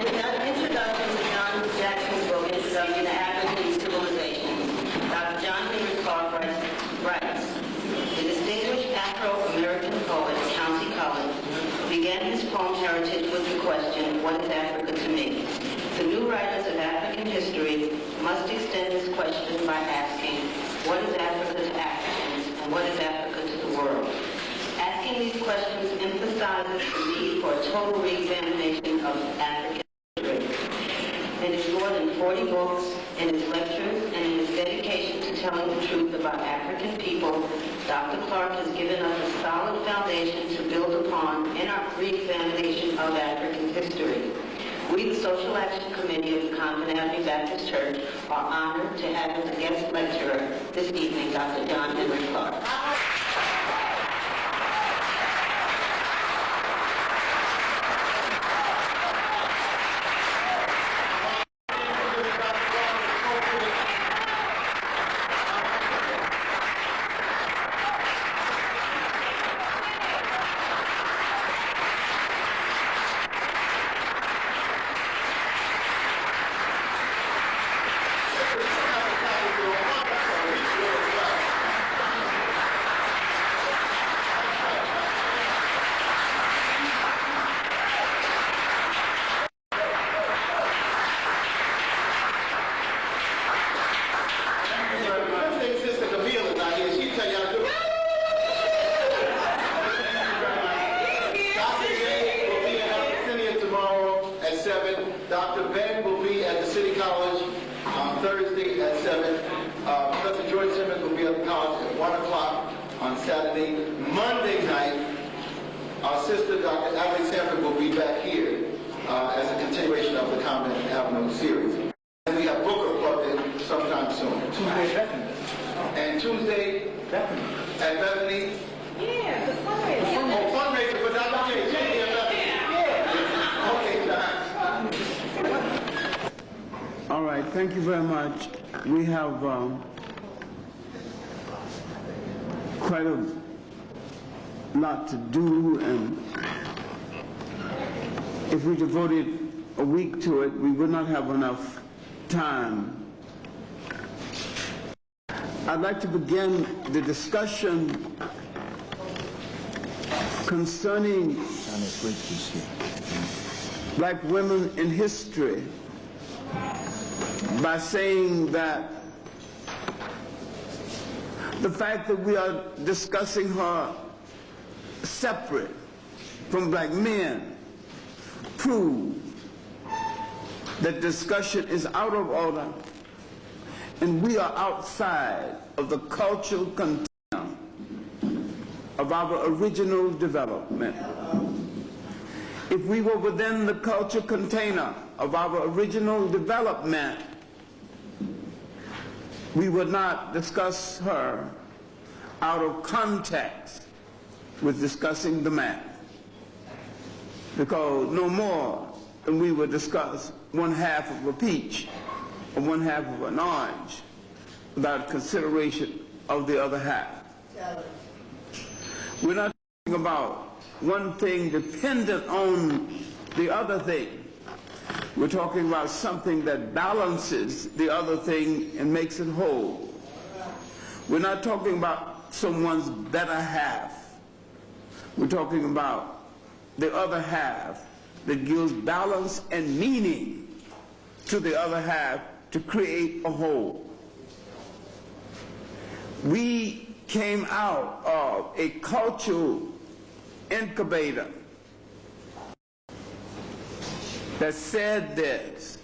the introduction to John Jackson's book, Introduction to African Civilizations, Dr. John Henrik Clarke writes, the distinguished Afro-American poet, County College, began his poem heritage with the question, what is Africa to me? The new writers of African history must extend this question by asking, what is Africa to Africans, and what is Africa to the world? Asking these questions emphasizes the need for a total re-examination of African history. In his more than 40 books, in his lectures, and in his dedication to telling the truth about African people, Dr. Clarke has given us a solid foundation to build upon in our re-examination of African history. We, the Social Action Committee of the Compton Avenue Baptist Church, are honored to have as a guest lecturer this evening Dr. John Henrik Clarke. Dr. Ben will be at the City College on Thursday at 7. Professor George Simmons will be at the college at 1 o'clock on Saturday. Monday night, our sister, Dr. Alexander, will be back here as a continuation of the Compton Avenue series. And we have Booker plugged in sometime soon. Tuesday, Bethany. And Tuesday, Bethany. at Bethany. Yeah, the fundraiser. Oh, fundraiser for Dr. J. Jenny at Bethany. Yeah. Okay, John. All right, thank you very much. We have quite a lot to do, and if we devoted a week to it, we would not have enough time. I'd like to begin the discussion concerning black women in history by saying that the fact that we are discussing her separate from black men proves that discussion is out of order and we are outside of the cultural container of our original development. If we were within the cultural container of our original development, we would not discuss her out of context with discussing the man, because no more than we would discuss one half of a peach or one half of an orange without consideration of the other half. We're not talking about one thing dependent on the other thing. We're talking about something that balances the other thing and makes it whole. We're not talking about someone's better half. We're talking about the other half that gives balance and meaning to the other half to create a whole. We came out of a cultural incubator that said this,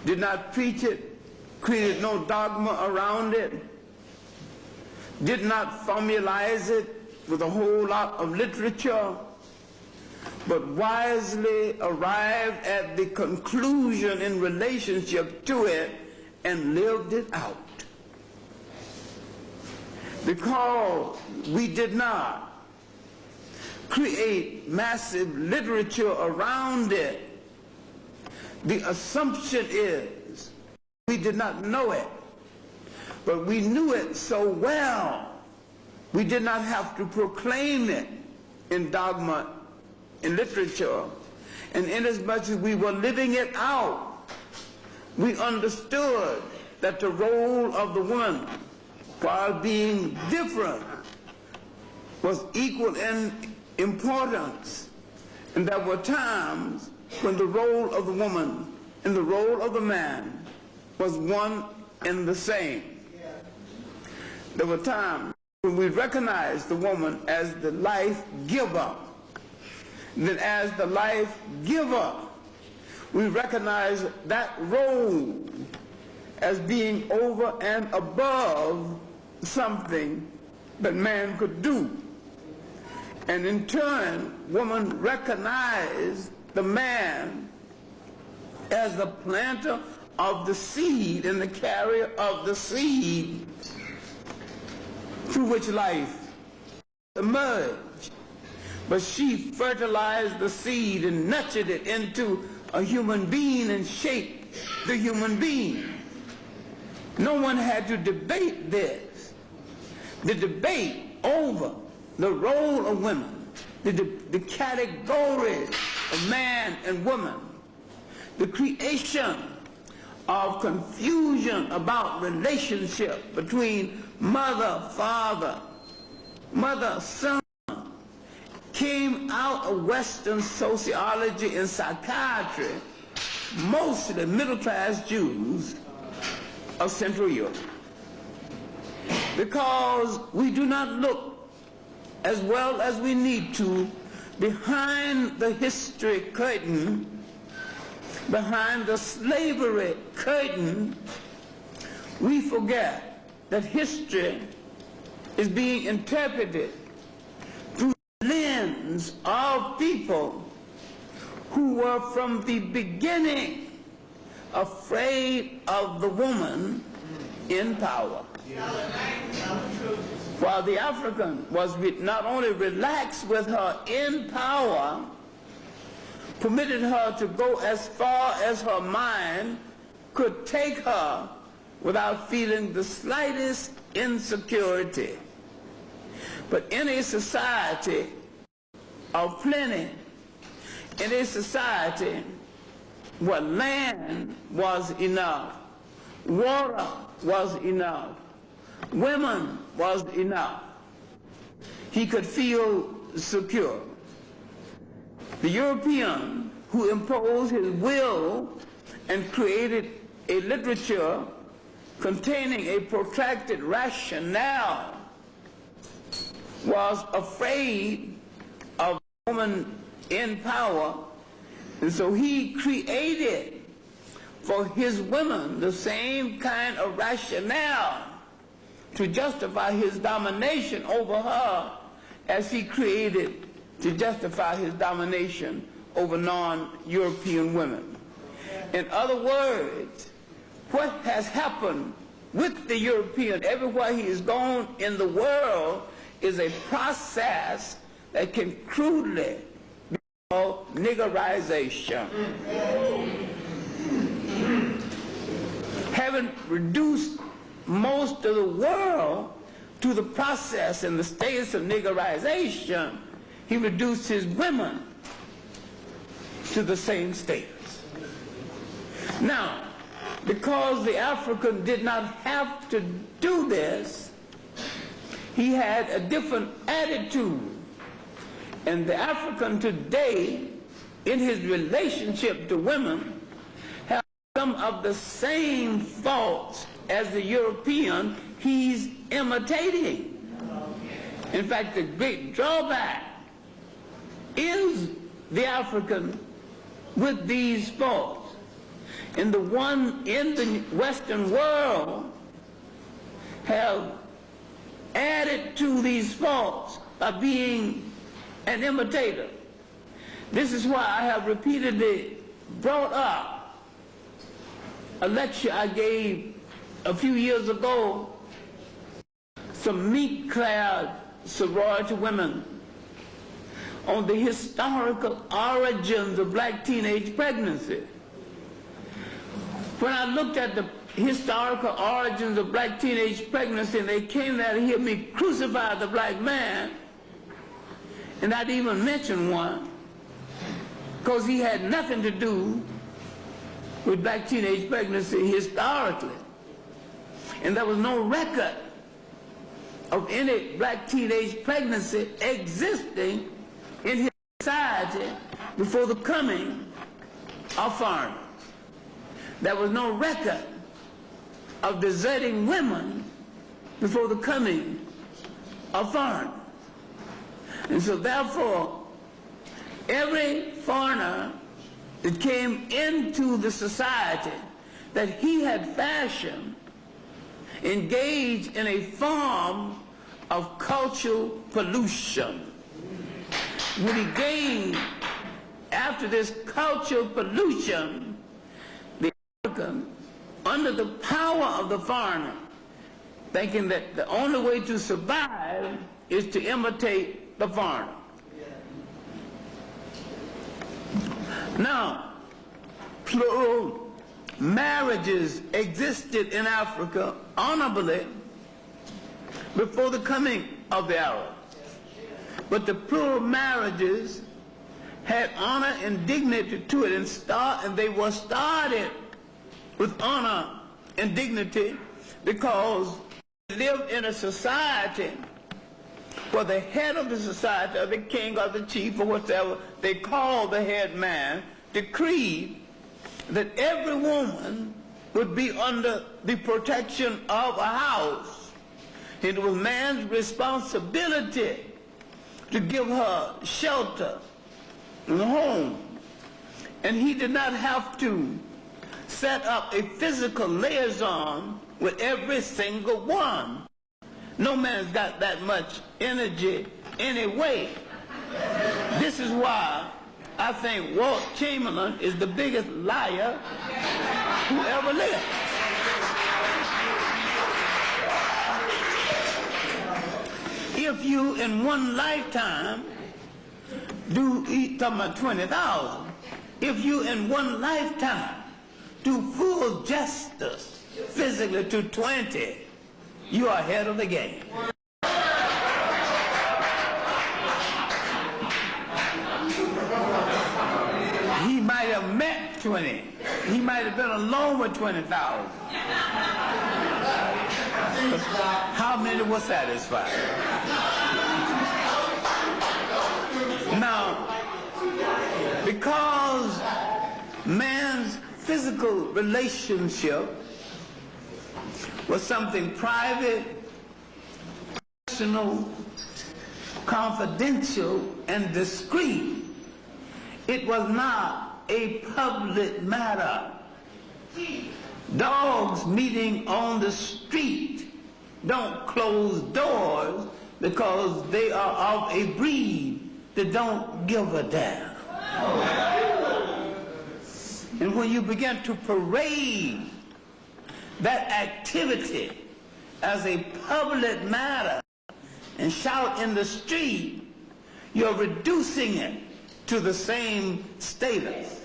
did not preach it, created no dogma around it, did not formalize it with a whole lot of literature, but wisely arrived at the conclusion in relationship to it and lived it out. Because we did not create massive literature around it, the assumption is we did not know it, but we knew it so well we did not have to proclaim it in dogma, in literature, And inasmuch as we were living it out, we understood that the role of the woman, while being different, was equal in importance. And there were times when the role of the woman and the role of the man was one and the same. There were times when we recognized the woman as the life giver. Then as the life giver, we recognize that role as being over and above something that man could do. And in turn, woman recognized the man as the planter of the seed and the carrier of the seed through which life emerged. But she fertilized the seed and nurtured it into a human being and shaped the human being. No one had to debate this. The debate over the role of women, the categories of man and woman, the creation of confusion about relationship between mother, father, mother, son, came out of Western sociology and psychiatry, mostly middle-class Jews of Central Europe. Because we do not look as well as we need to behind the history curtain, behind the slavery curtain. We forget that history is being interpreted through the lens of people who were from the beginning afraid of the woman in power. While the African was not only relaxed with her in power, permitted her to go as far as her mind could take her without feeling the slightest insecurity. But in a society of plenty, in a society where land was enough, water was enough, women was enough, he could feel secure. The European who imposed his will and created a literature containing a protracted rationale was afraid of a woman in power, and so he created for his women the same kind of rationale to justify his domination over her as he created to justify his domination over non-European women. In other words, what has happened with the European everywhere he has gone in the world is a process that can crudely be called niggerization. Having reduced most of the world to the process and the status of niggerization, he reduced his women to the same status. Now, because the African did not have to do this, he had a different attitude. And the African today, in his relationship to women, has some of the same faults as the European he's imitating. In fact, the great drawback is the African with these faults. And the one in the Western world have added to these faults by being an imitator. This is why I have repeatedly brought up a lecture I gave a few years ago, some meat-clad sorority women, on the historical origins of black teenage pregnancy. When I looked at the historical origins of black teenage pregnancy, and they came there to hear me crucify the black man, and I'd even mention one, because he had nothing to do with black teenage pregnancy historically. And there was no record of any black teenage pregnancy existing in his society before the coming of foreigners. There was no record of deserting women before the coming of foreigners. And so therefore, every foreigner that came into the society that he had fashioned engaged in a form of cultural pollution. When he gained, after this cultural pollution, the African, under the power of the foreigner, thinking that the only way to survive is to imitate the foreigner. Now, plural marriages existed in Africa honorably before the coming of the Arabs. But the plural marriages had honor and dignity to it, and they were started with honor and dignity because they lived in a society where the head of the society, or the king or the chief or whatever they called the head man, decreed that every woman would be under the protection of a house. It was man's responsibility to give her shelter and a home. And he did not have to set up a physical liaison with every single one. No man's got that much energy anyway. This is why I think Walt Chamberlain is the biggest liar who ever lived. If you in one lifetime do, talking about 20,000, if you in one lifetime do full justice physically to 20, you are ahead of the game. He might have met 20. He might have been alone with 20,000. How many were satisfied? Now, because man's physical relationship was something private, personal, confidential, and discreet, it was not a public matter. Dogs meeting on the street don't close doors because they are of a breed that don't give a damn. And when you begin to parade that activity as a public matter and shout in the street, you're reducing it to the same status.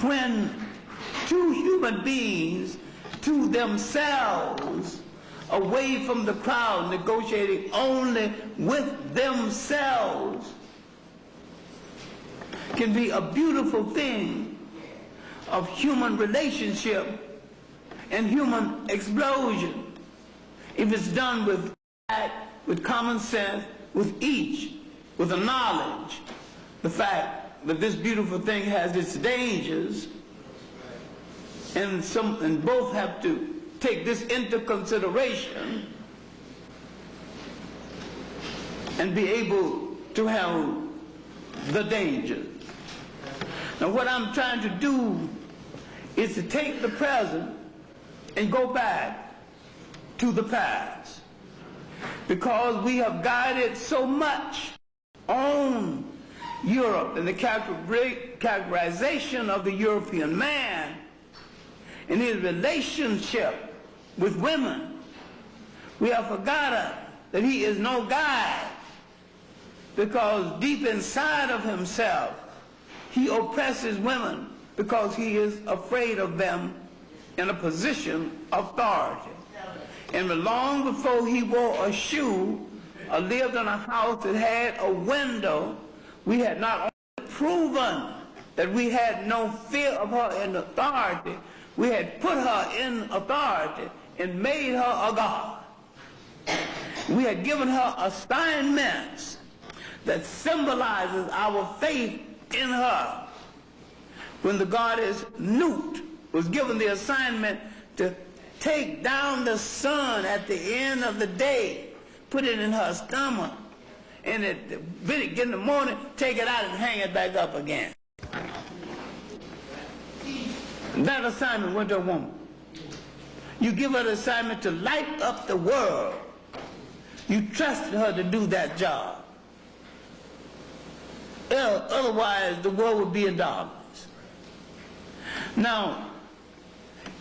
When two human beings to themselves, away from the crowd, negotiating only with themselves, can be a beautiful thing of human relationship and human explosion if it's done with common sense, with each, with the knowledge, the fact that this beautiful thing has its dangers, and both have to take this into consideration and be able to handle the dangers. Now what I'm trying to do is to take the present and go back to the past, because we have guided so much on Europe and the characterization of the European man and his relationship with women. We have forgotten that he is no guide, because deep inside of himself he oppresses women because he is afraid of them in a position of authority. And long before he wore a shoe or lived in a house that had a window, we had not only proven that we had no fear of her in authority, we had put her in authority and made her a god. We had given her assignments that symbolizes our faith in her. When the goddess Nut was given the assignment to take down the sun at the end of the day, put it in her stomach, and at the beginning in the morning, take it out and hang it back up again. That assignment went to a woman. You give her the assignment to light up the world. You trusted her to do that job. Otherwise, the world would be in darkness. Now,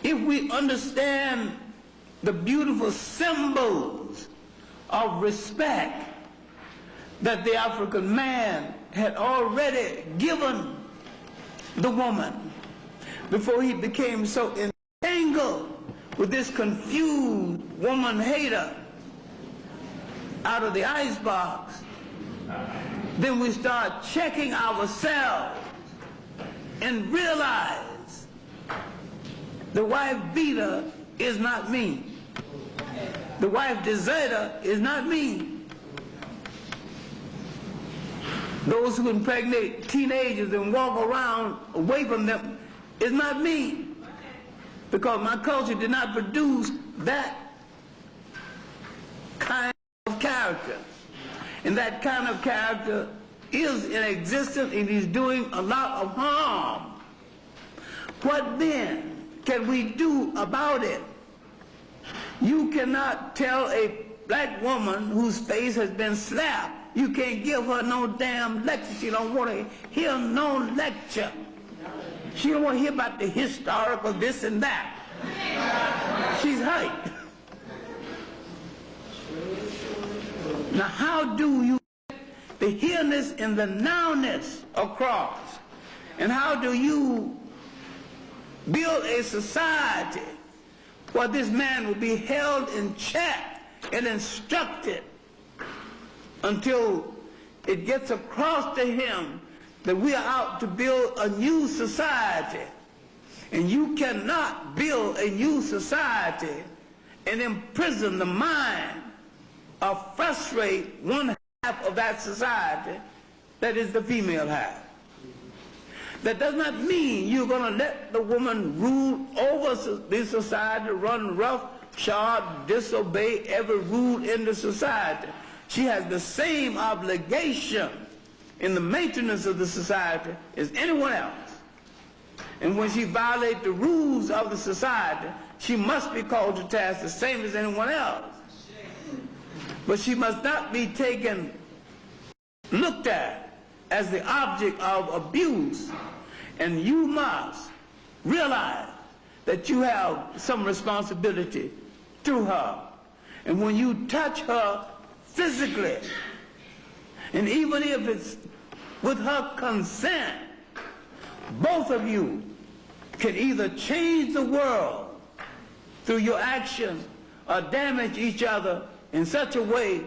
if we understand the beautiful symbols of respect that the African man had already given the woman before he became so entangled with this confused woman hater out of the icebox, then we start checking ourselves and realize the wife beater is not me. The wife deserter is not me. Those who impregnate teenagers and walk around away from them is not me. Because my culture did not produce that kind of character. And that kind of character is in existence and is doing a lot of harm. What then can we do about it? You cannot tell a black woman whose face has been slapped, you can't give her no damn lecture. She don't want to hear no lecture. She don't want to hear about the historical this and that. She's hurt. Now how do you get the here-ness and the now-ness across? And how do you build a society where this man will be held in check and instructed until it gets across to him that we are out to build a new society? And you cannot build a new society and imprison the mind or frustrate one half of that society, that is the female half. That does not mean you're going to let the woman rule over the society, run roughshod, disobey every rule in the society. She has the same obligation in the maintenance of the society as anyone else. And when she violates the rules of the society, she must be called to task the same as anyone else. But she must not be looked at as the object of abuse. And you must realize that you have some responsibility to her. And when you touch her physically, and even if it's with her consent, both of you can either change the world through your action or damage each other in such a way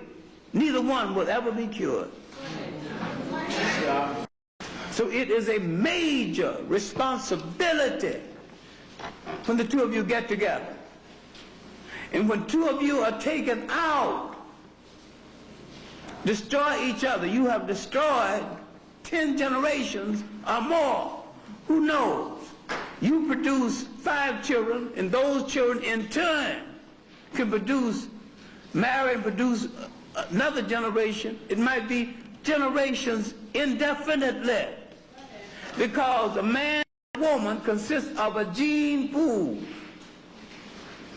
neither one will ever be cured. So it is a major responsibility when the two of you get together. And when two of you are taken out, destroy each other, you have destroyed 10 generations or more. Who knows? You produce 5 children, and those children in turn can marry and produce another generation. It might be generations indefinitely, because a man and a woman consists of a gene pool.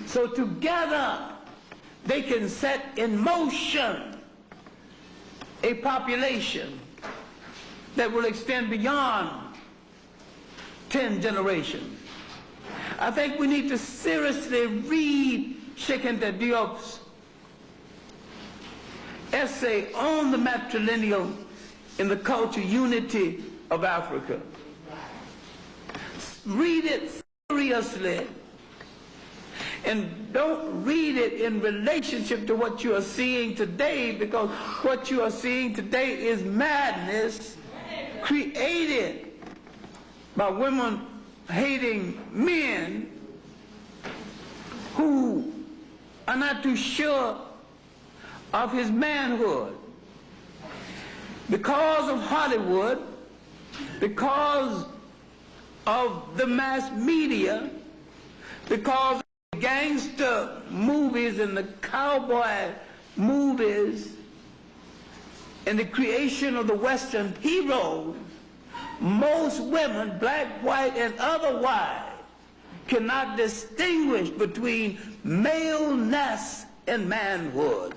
So together they can set in motion a population that will extend beyond 10 generations. I think we need to seriously read Cheikh Anta Diop's essay on the matrilineal in the culture unity of Africa. Read it seriously, and don't read it in relationship to what you are seeing today, because what you are seeing today is madness created by women hating men who are not too sure of his manhood. Because of Hollywood, because of the mass media, because of the gangster movies and the cowboy movies and the creation of the Western heroes, most women, black, white, and otherwise, cannot distinguish between maleness and manhood.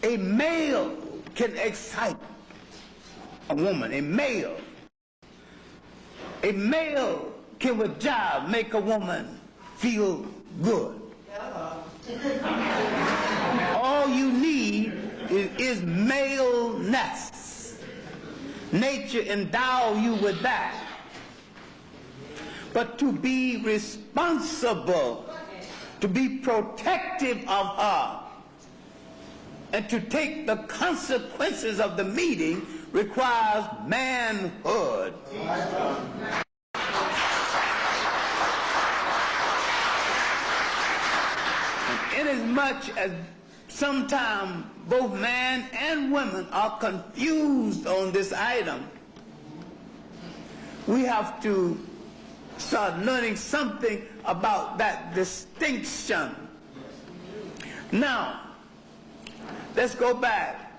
A male can excite a woman, a male. A male can with job make a woman feel good. All you need is maleness. Nature endow you with that. But to be responsible, to be protective of her, and to take the consequences of the meeting requires manhood. And inasmuch as sometimes both men and women are confused on this item, we have to start learning something about that distinction. Now, let's go back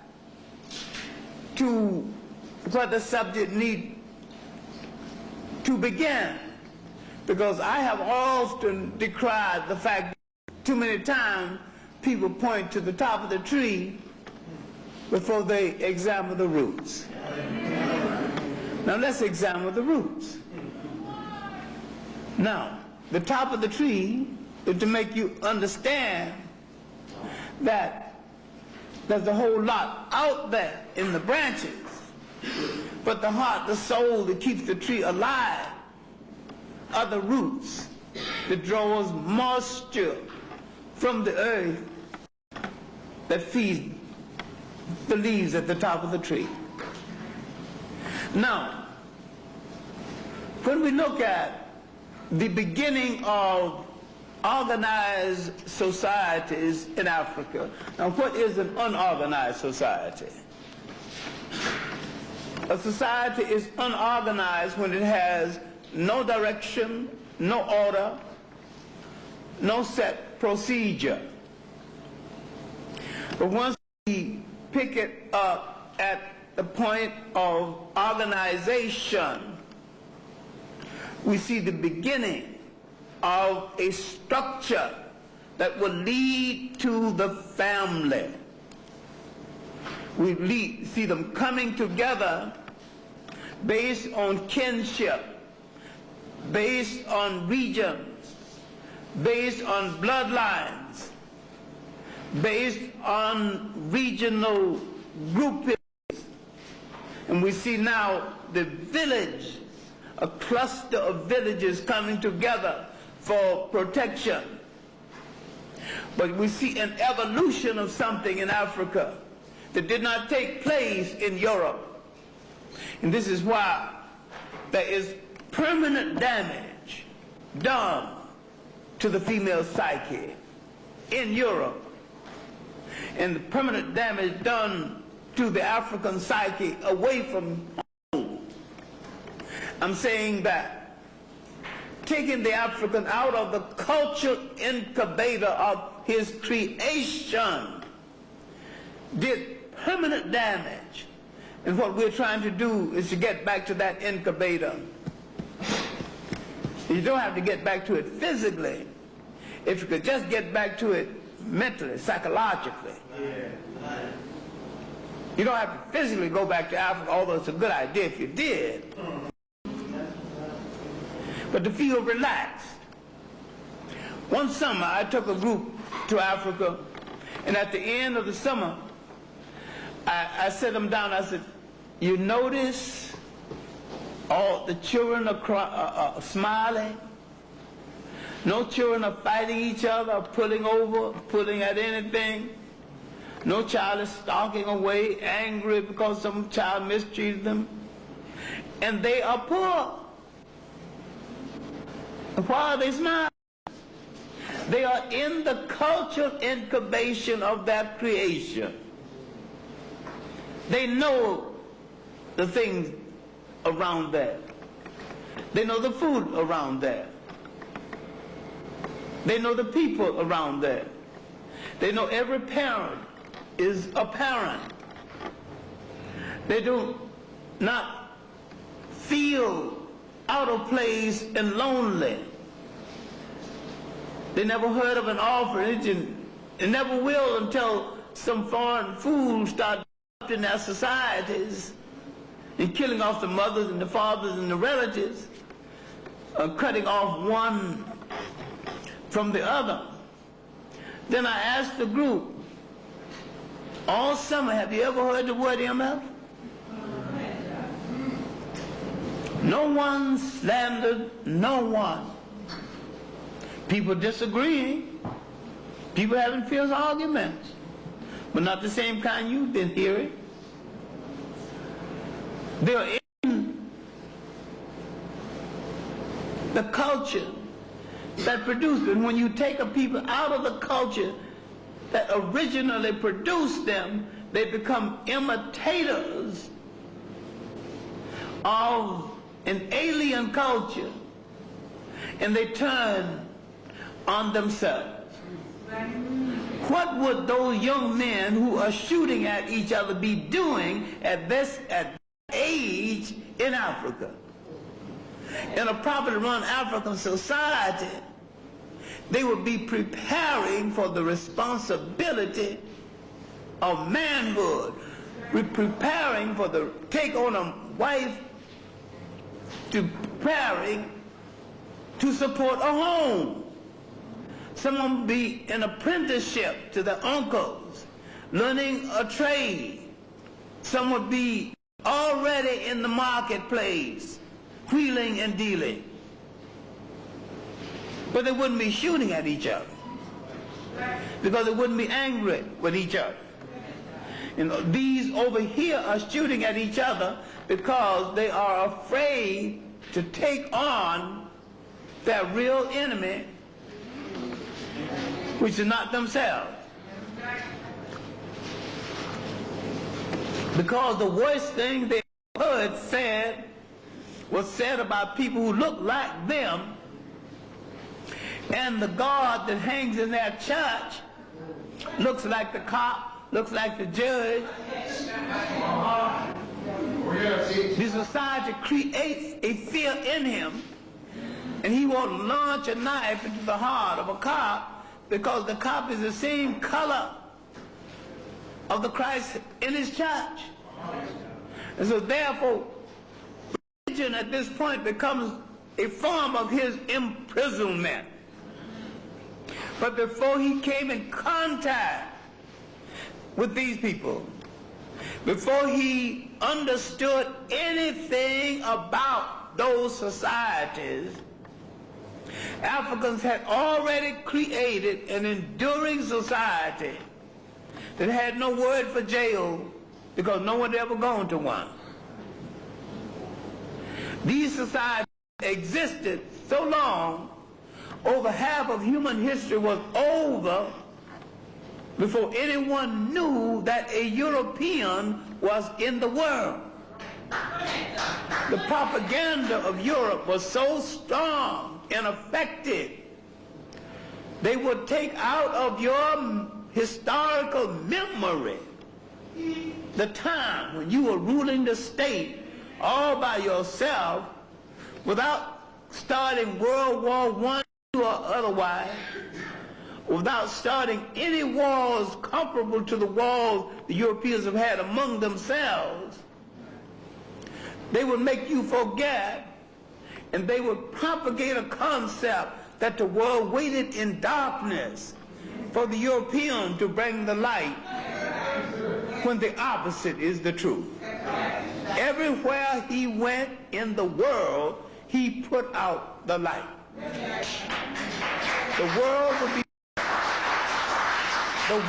to what the subject needs to begin, because I have often decried the fact that too many times people point to the top of the tree before they examine the roots. Now let's examine the roots. Now, the top of the tree is to make you understand that there's a whole lot out there in the branches, but the heart, the soul that keeps the tree alive are the roots that draws moisture from the earth that feeds the leaves at the top of the tree. Now, when we look at the beginning of organized societies in Africa. Now, what is an unorganized society? A society is unorganized when it has no direction, no order, no set procedure. But once we pick it up at the point of organization, we see the beginning of a structure that will lead to the family. We see them coming together based on kinship, based on regions, based on bloodlines, based on regional groupings. And we see now the village, a cluster of villages coming together for protection. But we see an evolution of something in Africa that did not take place in Europe. And this is why there is permanent damage done to the female psyche in Europe, and the permanent damage done to the African psyche away from home. I'm saying that taking the African out of the cultural incubator of his creation did permanent damage. And what we're trying to do is to get back to that incubator. You don't have to get back to it physically. If you could just get back to it mentally, psychologically. You don't have to physically go back to Africa, although it's a good idea if you did. But to feel relaxed. One summer, I took a group to Africa, and at the end of the summer, I set them down. I said, you notice all the children are smiling? No children are fighting each other, pulling over, pulling at anything. No child is stalking away, angry because some child mistreated them. And they are poor. And why are they smiling? They are in the cultural incubation of that creation. They know the things around there. They know the food around there. They know the people around there. They know every parent is a parent. They do not feel out of place and lonely. They never heard of an orphanage and never will until some foreign fools start in their societies and killing off the mothers and the fathers and the relatives, cutting off one from the other. Then I asked the group, all summer, have you ever heard the word MF? No one slandered no one. People disagreeing, people having fierce arguments, but not the same kind you've been hearing. They're in the culture that produced them. When you take a people out of the culture that originally produced them, they become imitators of an alien culture, and they turn on themselves. What would those young men who are shooting at each other be doing at this age in Africa? In a properly run African society, they would be preparing for the responsibility of manhood. We're preparing for the take on a wife, to preparing to support a home. Someone would be an apprenticeship to their uncles, learning a trade. Some would be already in the marketplace, wheeling and dealing. But they wouldn't be shooting at each other because they wouldn't be angry with each other. You know, these over here are shooting at each other because they are afraid to take on their real enemy, which is not themselves. Because the worst thing they heard said was said about people who look like them, and the God that hangs in their church looks like the cop, looks like the judge. The society creates a fear in him, and he won't launch a knife into the heart of a cop because the cop is the same color of the Christ in his church. And so therefore, religion at this point becomes a form of his imprisonment. But before he came in contact with these people, before he understood anything about those societies, Africans had already created an enduring society that had no word for jail because no one had ever gone to one. These societies existed so long, over half of human history was over before anyone knew that a European was in the world. The propaganda of Europe was so strong and effective, they would take out of your historical memory the time when you were ruling the state all by yourself without starting World War I or otherwise, without starting any wars comparable to the wars the Europeans have had among themselves. They would make you forget, and they would propagate a concept that the world waited in darkness for the European to bring the light, when the opposite is the truth. Everywhere he went in the world, he put out the light. The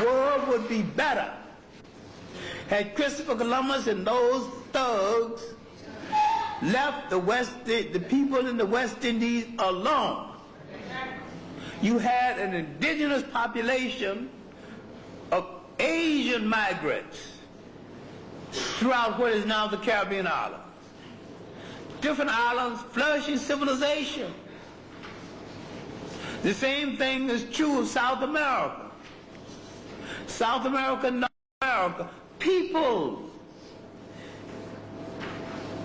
world would be better had Christopher Columbus and those thugs left the people in the West Indies alone. You had an indigenous population of Asian migrants throughout what is now the Caribbean islands. Different islands, flourishing civilization. The same thing is true of South America. South America, North America, people,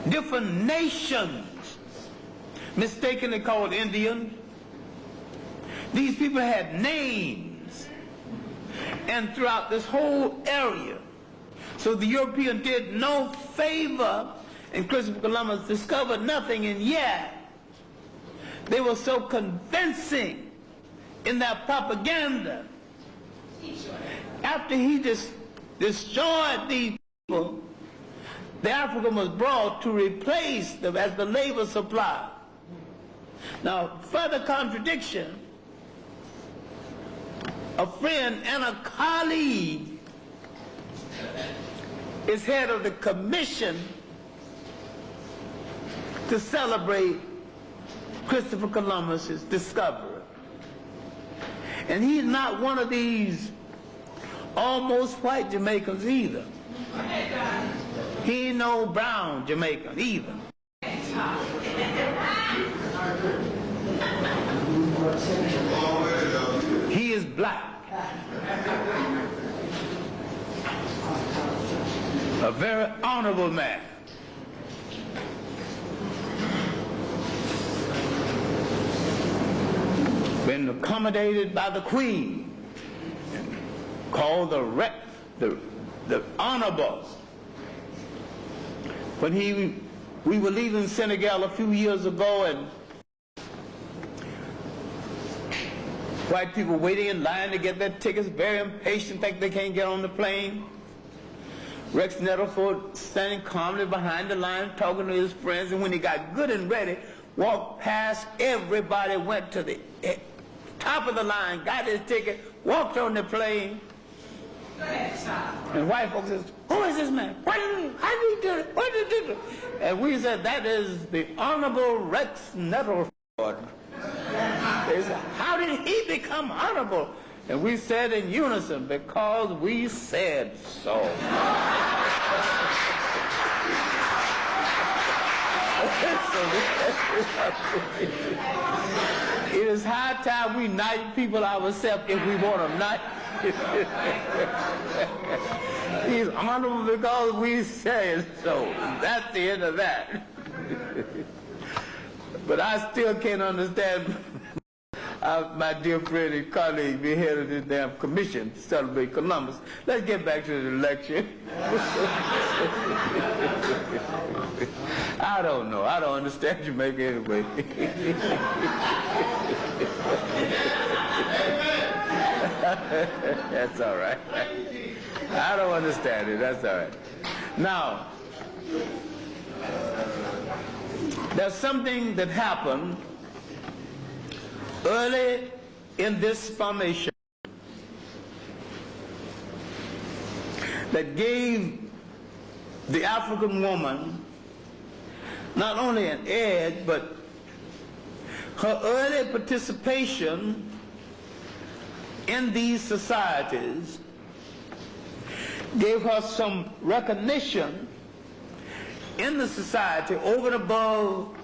different nations, mistakenly called Indians. These people had names, and throughout this whole area. So the European did no favor, and Christopher Columbus discovered nothing, and yet they were so convincing in their propaganda. After he destroyed these people, the African was brought to replace them as the labor supply. Now, further contradiction, a friend and a colleague is head of the commission to celebrate Christopher Columbus's discovery. And he's not one of these almost white Jamaicans either. He ain't no brown Jamaican either. He is black. A very honorable man. Been accommodated by the Queen, called the Honorable. When we were leaving Senegal a few years ago, and white people waiting in line to get their tickets, very impatient, think they can't get on the plane. Rex Nettleford standing calmly behind the line talking to his friends, and when he got good and ready, walked past everybody, went to the top of the line, got his ticket, walked on the plane. And white folks says, who is this man? How did he do it? What did he do? And we said, that is the Honorable Rex Nettleford. They said, how did he become honorable? And we said in unison, because we said so. It is high time we knight people ourselves if we want them knight. He's honorable because we say so. That's the end of that. But I still can't understand my dear friend and colleague be head of this damn commission to celebrate Columbus. Let's get back to the lecture. I don't know. I don't understand Jamaica anyway. That's all right. I don't understand it. That's all right. Now, there's something that happened early in this formation that gave the African woman not only an edge, but her early participation in these societies gave her some recognition in the society over and above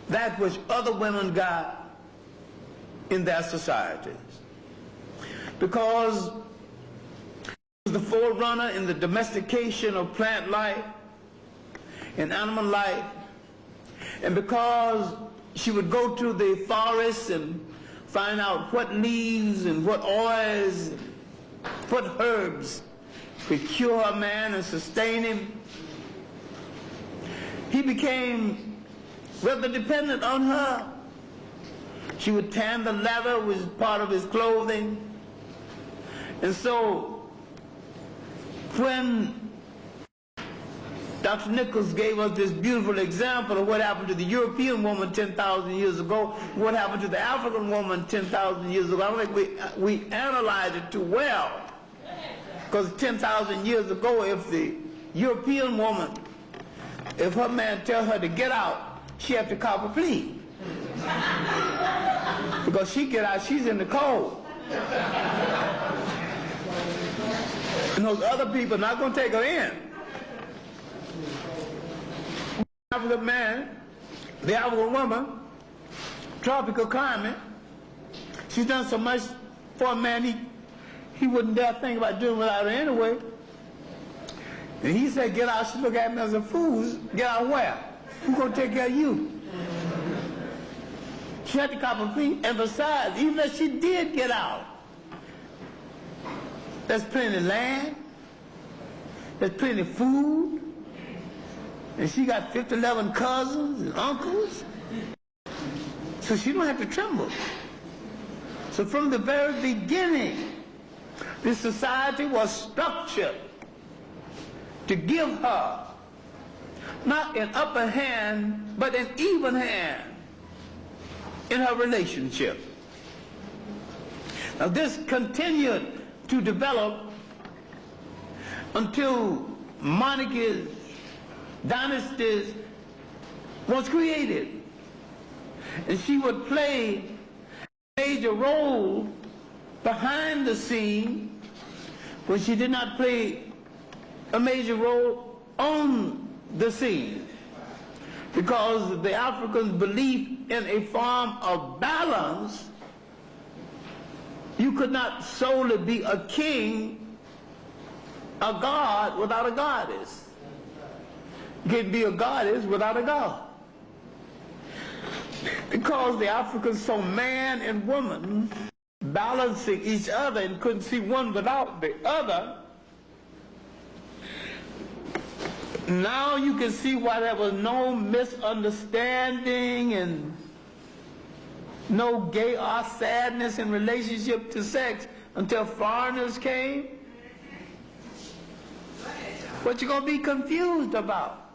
that which other women got in their societies. Because she was the forerunner in the domestication of plant life and animal life, and because she would go to the forests and find out what leaves and what oils, what herbs could cure a man and sustain him, he became rather dependent on her. She would tan the leather, which was part of his clothing. And so when Dr. Nichols gave us this beautiful example of what happened to the European woman 10,000 years ago, what happened to the African woman 10,000 years ago. I don't think we analyzed it too well. Because 10,000 years ago, if the European woman, if her man tells her to get out, she has to cop a plea. Because she get out, she's in the cold. And those other people are not going to take her in. The African man, the African woman, tropical climate, she's done so much for a man he wouldn't dare think about doing without her anyway. And he said, get out. She looked at me as a fool. Get out where? Who's going to take care of you? She had to cop a plea. And besides, even if she did get out, there's plenty of land, there's plenty of food, and she got 11 cousins and uncles, so she don't have to tremble. So from the very beginning, this society was structured to give her not an upper hand, but an even hand in her relationship. Now this continued to develop until monarchies, dynasties was created. And she would play a major role behind the scene, but she did not play a major role on the scene, because the Africans believed in a form of balance. You could not solely be a king, a god, without a goddess. You can't be a goddess without a god. Because the Africans saw man and woman balancing each other and couldn't see one without the other. Now you can see why there was no misunderstanding and no gay or sadness in relationship to sex until foreigners came. What you gonna be confused about?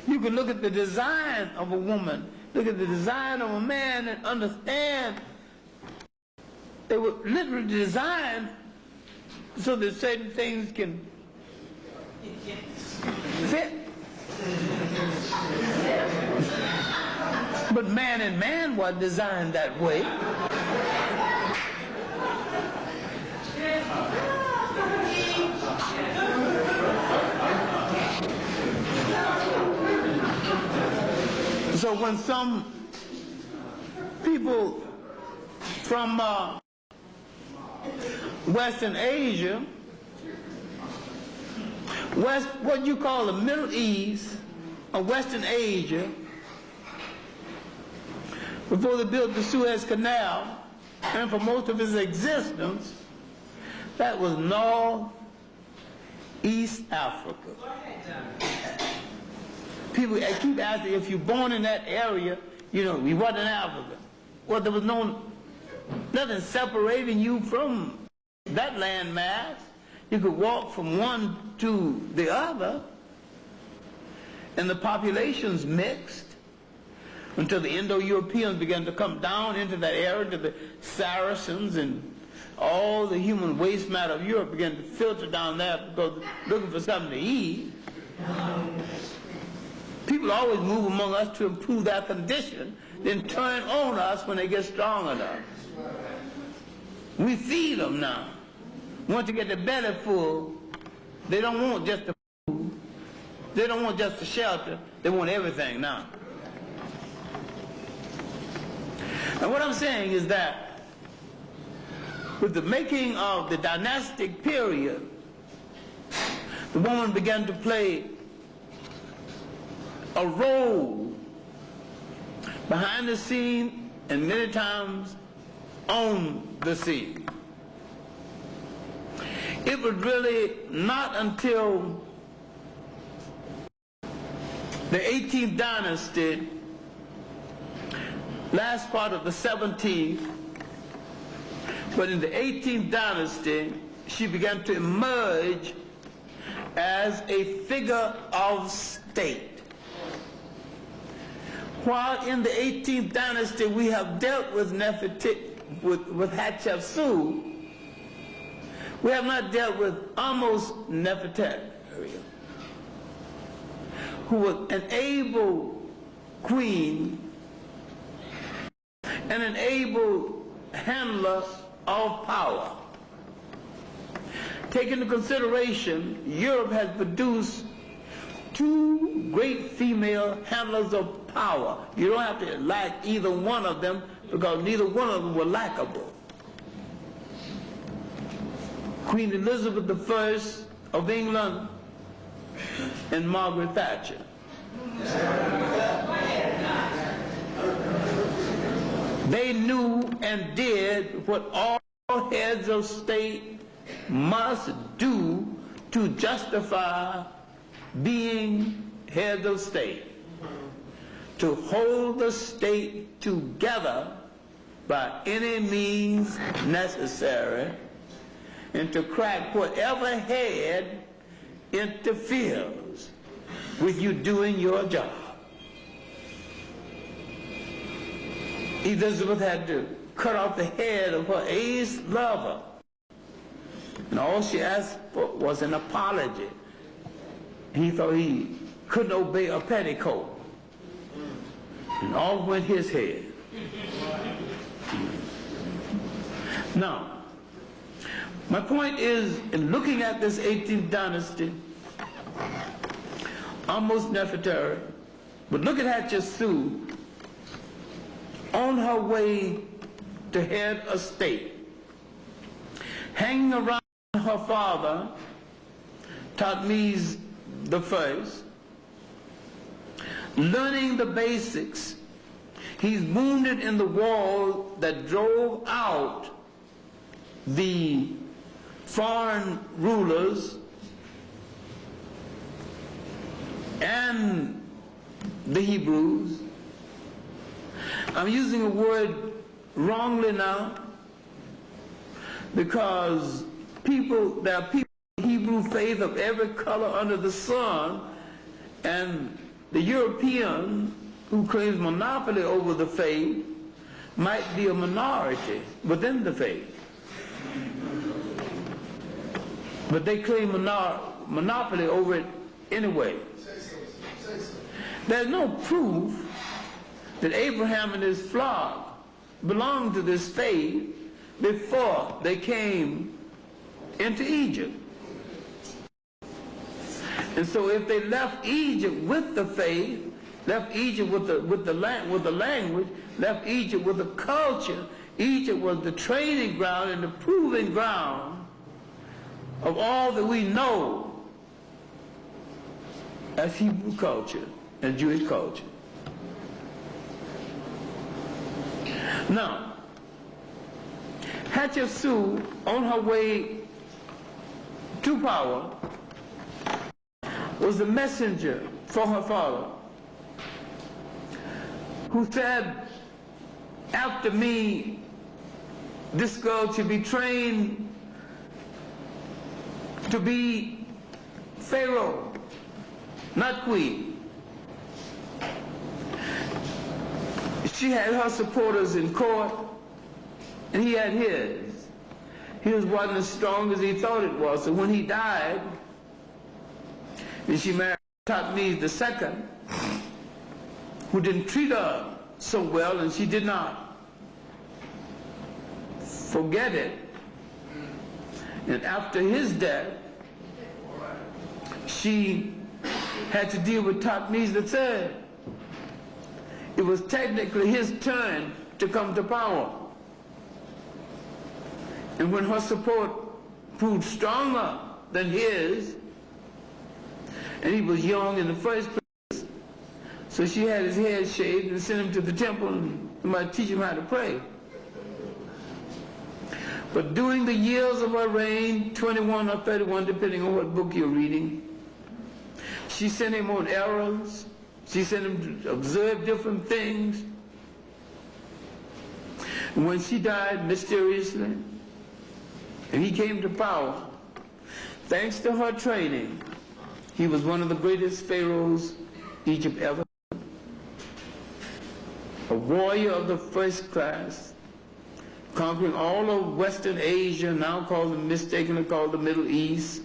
You can look at the design of a woman, look at the design of a man, and understand they were literally designed so that certain things can fit. But man and man was designed that way. So when some people from Western Asia, what you call the Middle East or Western Asia, before they built the Suez Canal, and for most of its existence, that was Northeast Africa. People keep asking, if you're born in that area, you know, you wasn't African. Well, there was nothing separating you from that landmass. You could walk from one to the other, and the populations mixed until the Indo-Europeans began to come down into that area, to the Saracens, and all the human waste matter of Europe began to filter down there because looking for something to eat. People always move among us to improve their condition, then turn on us when they get strong enough. We feed them now. Once you get their belly full, they don't want just the food. They don't want just the shelter. They want everything now. And what I'm saying is that with the making of the dynastic period, the woman began to play a role behind the scene and many times on the scene. It was really not until the 18th dynasty, last part of the 17th, but in the 18th dynasty, she began to emerge as a figure of state. While in the 18th dynasty we have dealt with Hatshepsut, we have not dealt with almost Nefertari, who was an able queen and an able handler of power. Take into consideration, Europe has produced two great female handlers of power. You don't have to like either one of them because neither one of them were likable. Queen Elizabeth I of England and Margaret Thatcher. They knew and did what all heads of state must do to justify being heads of state, to hold the state together by any means necessary, and to crack whatever head interferes with you doing your job. Elizabeth had to cut off the head of her ace lover, and all she asked for was an apology. He thought he couldn't obey a petticoat, and off went his head. Now, my point is, in looking at this 18th dynasty, almost Nefertari, but look at Hatshepsut on her way to head a state, hanging around her father, Thutmose I, learning the basics. He's wounded in the wall that drove out the foreign rulers and the Hebrews. I'm using a word wrongly now because there are people in Hebrew faith of every color under the sun, and the European who claims monopoly over the faith might be a minority within the faith. But they claim monopoly over it anyway. There's no proof that Abraham and his flock belonged to this faith before they came into Egypt. And so if they left Egypt with the faith, left Egypt with the language, left Egypt with the culture, Egypt was the training ground and the proving ground of all that we know as Hebrew culture and Jewish culture. Now, Hatshepsut, on her way to power, was the messenger for her father, who said, after me, this girl should be trained to be Pharaoh, not queen. She had her supporters in court, and he had his. His wasn't as strong as he thought it was, so when he died, and she married Thutmose II, who didn't treat her so well, and she did not forget it. And after his death, she had to deal with Thutmose III. It was technically his turn to come to power. And when her support proved stronger than his, and he was young in the first place, so she had his head shaved and sent him to the temple and might teach him how to pray. But during the years of her reign, 21 or 31, depending on what book you're reading, she sent him on errands. She sent him to observe different things. And when she died mysteriously, and he came to power, thanks to her training, He was one of the greatest pharaohs Egypt ever had. A warrior of the first class, conquering all of Western Asia, now mistakenly called the Middle East,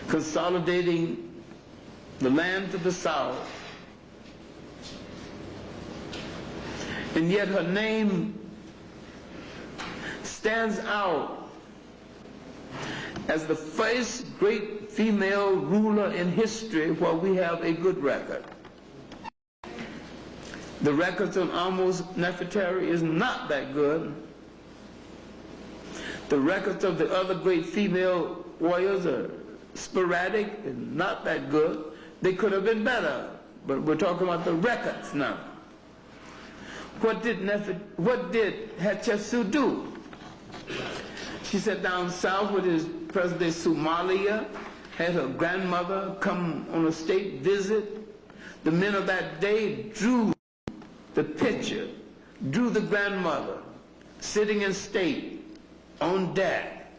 consolidating the land to the south. And yet her name stands out as the first great female ruler in history where we have a good record. The records on Amos Nefertari is not that good. The records of the other great female warriors are sporadic and not that good. They could have been better, but we're talking about the records now. What did Hatshepsut do? She sat down south with his present-day Somalia, had her grandmother come on a state visit. The men of that day drew the picture, drew the grandmother sitting in state on deck.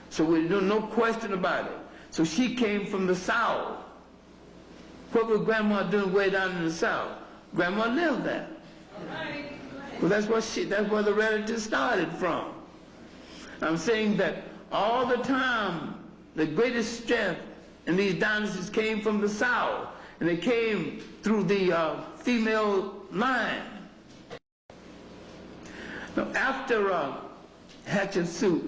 So we no question about it. So she came from the south. What was Grandma doing way down in the south? Grandma lived there. Well, that's where the relatives started from. I'm saying that all the time, the greatest strength in these dynasties came from the south, and they came through the female line. Now, after Hatshepsut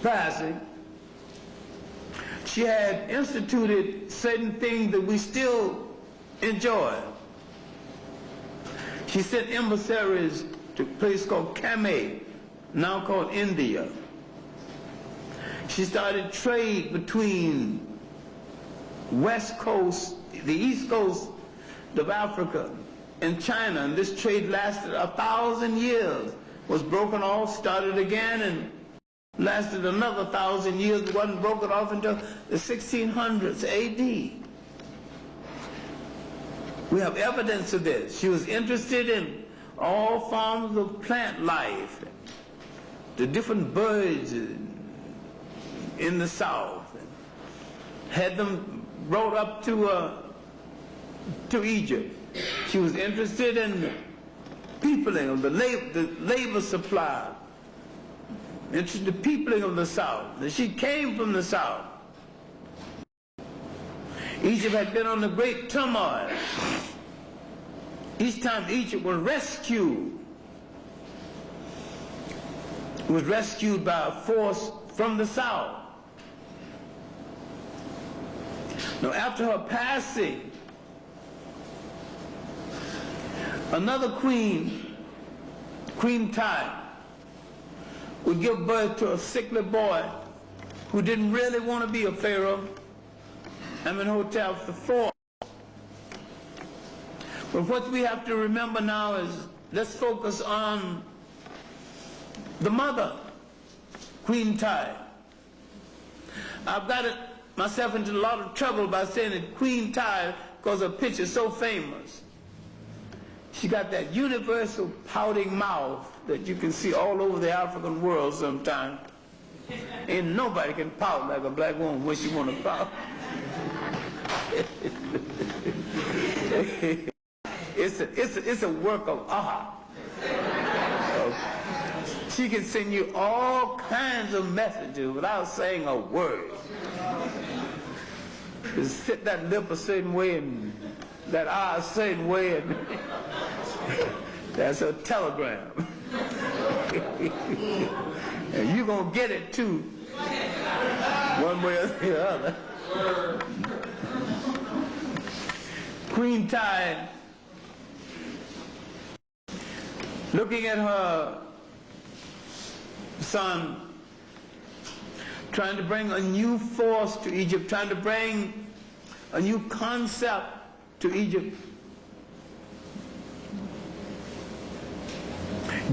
passing, she had instituted certain things that we still enjoy. She sent emissaries to a place called Kameh, now called India. She started trade between West Coast, the East Coast of Africa, and China, and this trade lasted 1,000 years, was broken off, started again, and lasted another 1,000 years. It wasn't broken off until the 1600s AD. We have evidence of this. She was interested in all forms of plant life, the different birds in the south, had them brought up to Egypt. She was interested in peopling of the labor supply, interested in the peopling of the south. She came from the south. Egypt had been on the great turmoil. Each time Egypt was rescued by a force from the south. Now, after her passing, another queen, Queen Tai, would give birth to a sickly boy who didn't really want to be a pharaoh, Amenhotep IV. But what we have to remember now is, let's focus on the mother, Queen Tai. I've got myself into a lot of trouble by saying that Queen Tai, because her picture is so famous. She got that universal pouting mouth that you can see all over the African world sometimes. Ain't nobody can pout like a black woman when she want to pout. It's a work of art. She can send you all kinds of messages without saying a word. Just sit that lip a certain way and that eye a certain way, and that's a telegram. And you're going to get it too, one way or the other. Queen Tai, looking at her son, trying to bring a new force to Egypt, trying to bring a new concept to Egypt,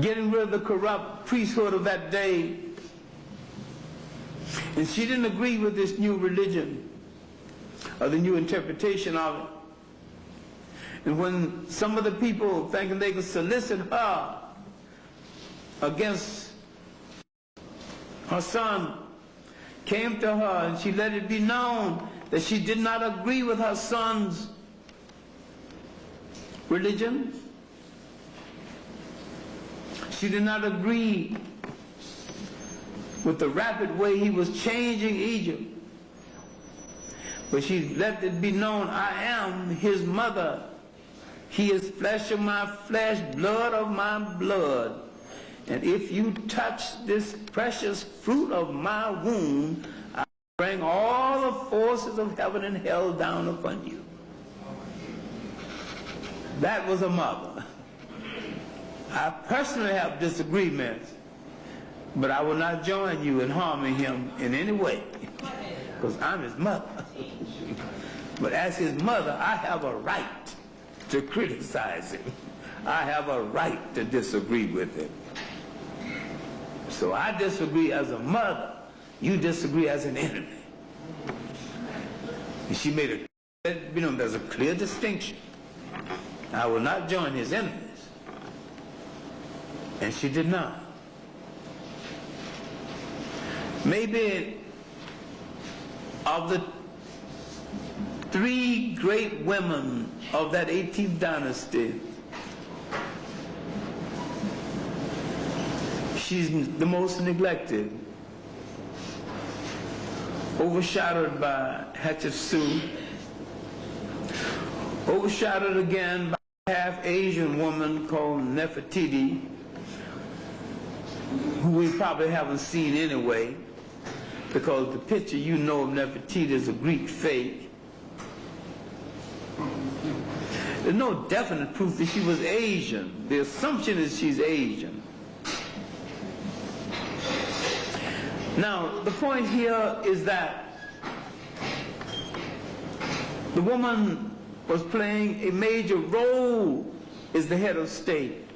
getting rid of the corrupt priesthood of that day. And she didn't agree with this new religion, or the new interpretation of it. And when some of the people thinking they could solicit her against her son, came to her and she let it be known that she did not agree with her son's religion. She did not agree with the rapid way he was changing Egypt. But she let it be known, I am his mother. He is flesh of my flesh, blood of my blood. And if you touch this precious fruit of my womb, I bring all the forces of heaven and hell down upon you. That was a mother. I personally have disagreements, but I will not join you in harming him in any way, because I'm his mother. But as his mother, I have a right to criticize him. I have a right to disagree with him. So I disagree as a mother. You disagree as an enemy. And she made a, there's a clear distinction. I will not join his enemies. And she did not. Maybe of the three great women of that 18th dynasty, she's the most neglected, overshadowed by Hatshepsut, overshadowed again by a half-Asian woman called Nefertiti, who we probably haven't seen anyway, because the picture you know of Nefertiti is a Greek fake. There's no definite proof that she was Asian. The assumption is she's Asian. Now, the point here is that the woman was playing a major role as the head of state.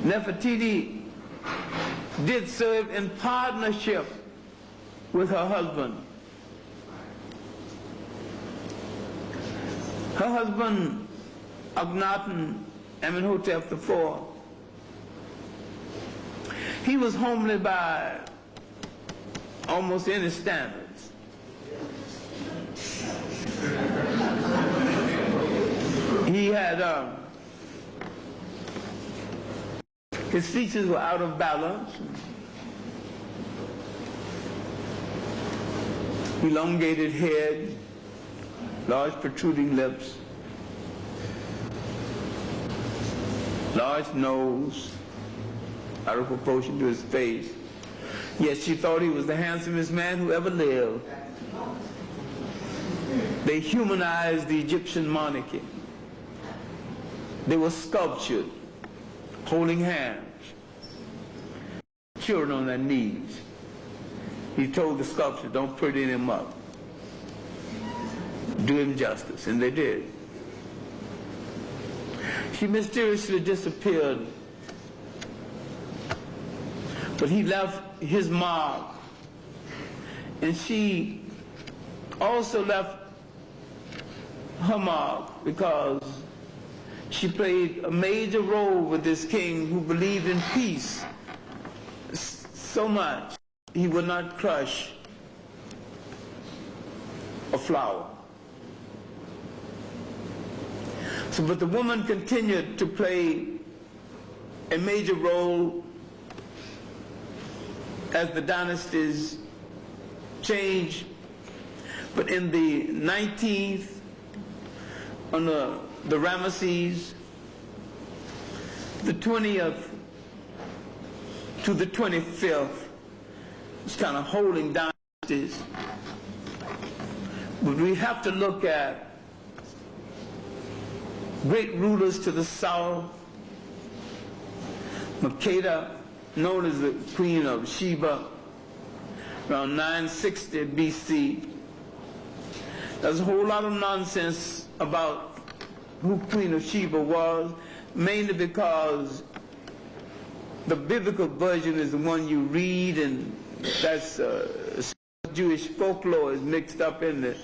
Nefertiti did serve in partnership with her husband. Her husband, Akhenaten Amenhotep IV, he was homely by almost any standards. He had, his features were out of balance, elongated head, large protruding lips, large nose, out of proportion to his face. Yet she thought he was the handsomest man who ever lived. They humanized the Egyptian monarchy. They were sculptured, holding hands, children on their knees. He told the sculptor, don't pretty him up. Do him justice, and they did. She mysteriously disappeared, but he left his mark, and she also left her mark because she played a major role with this king who believed in peace so much he would not crush a flower. So, but the woman continued to play a major role as the dynasties changed. But in the 19th, under the Ramesses, the 20th to the 25th, it's kind of holding dynasties. But we have to look at great rulers to the south. Makeda, known as the Queen of Sheba, around 960 BC. There's a whole lot of nonsense about who Queen of Sheba was, mainly because the biblical version is the one you read, and that's Jewish folklore is mixed up in it.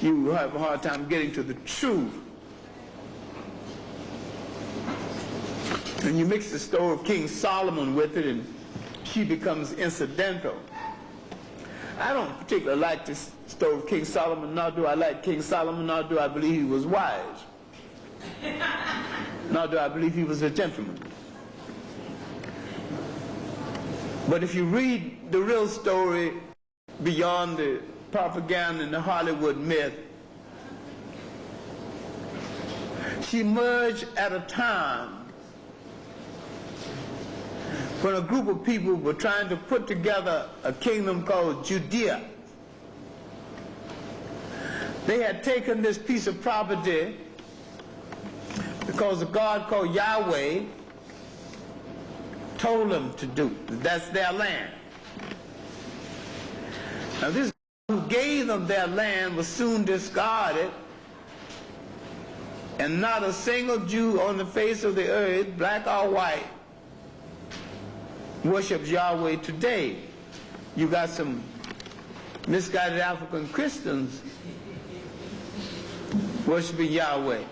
You have a hard time getting to the truth. And you mix the story of King Solomon with it, and she becomes incidental. I don't particularly like this story of King Solomon, nor do I like King Solomon, nor do I believe he was wise. Nor do I believe he was a gentleman. But if you read the real story beyond the propaganda and the Hollywood myth, she emerged at a time when a group of people were trying to put together a kingdom called Judea. They had taken this piece of property because a God called Yahweh told them to do. That's their land. Now this God who gave them their land was soon discarded, and not a single Jew on the face of the earth, black or white, worships Yahweh today. You got some misguided African Christians worshiping Yahweh.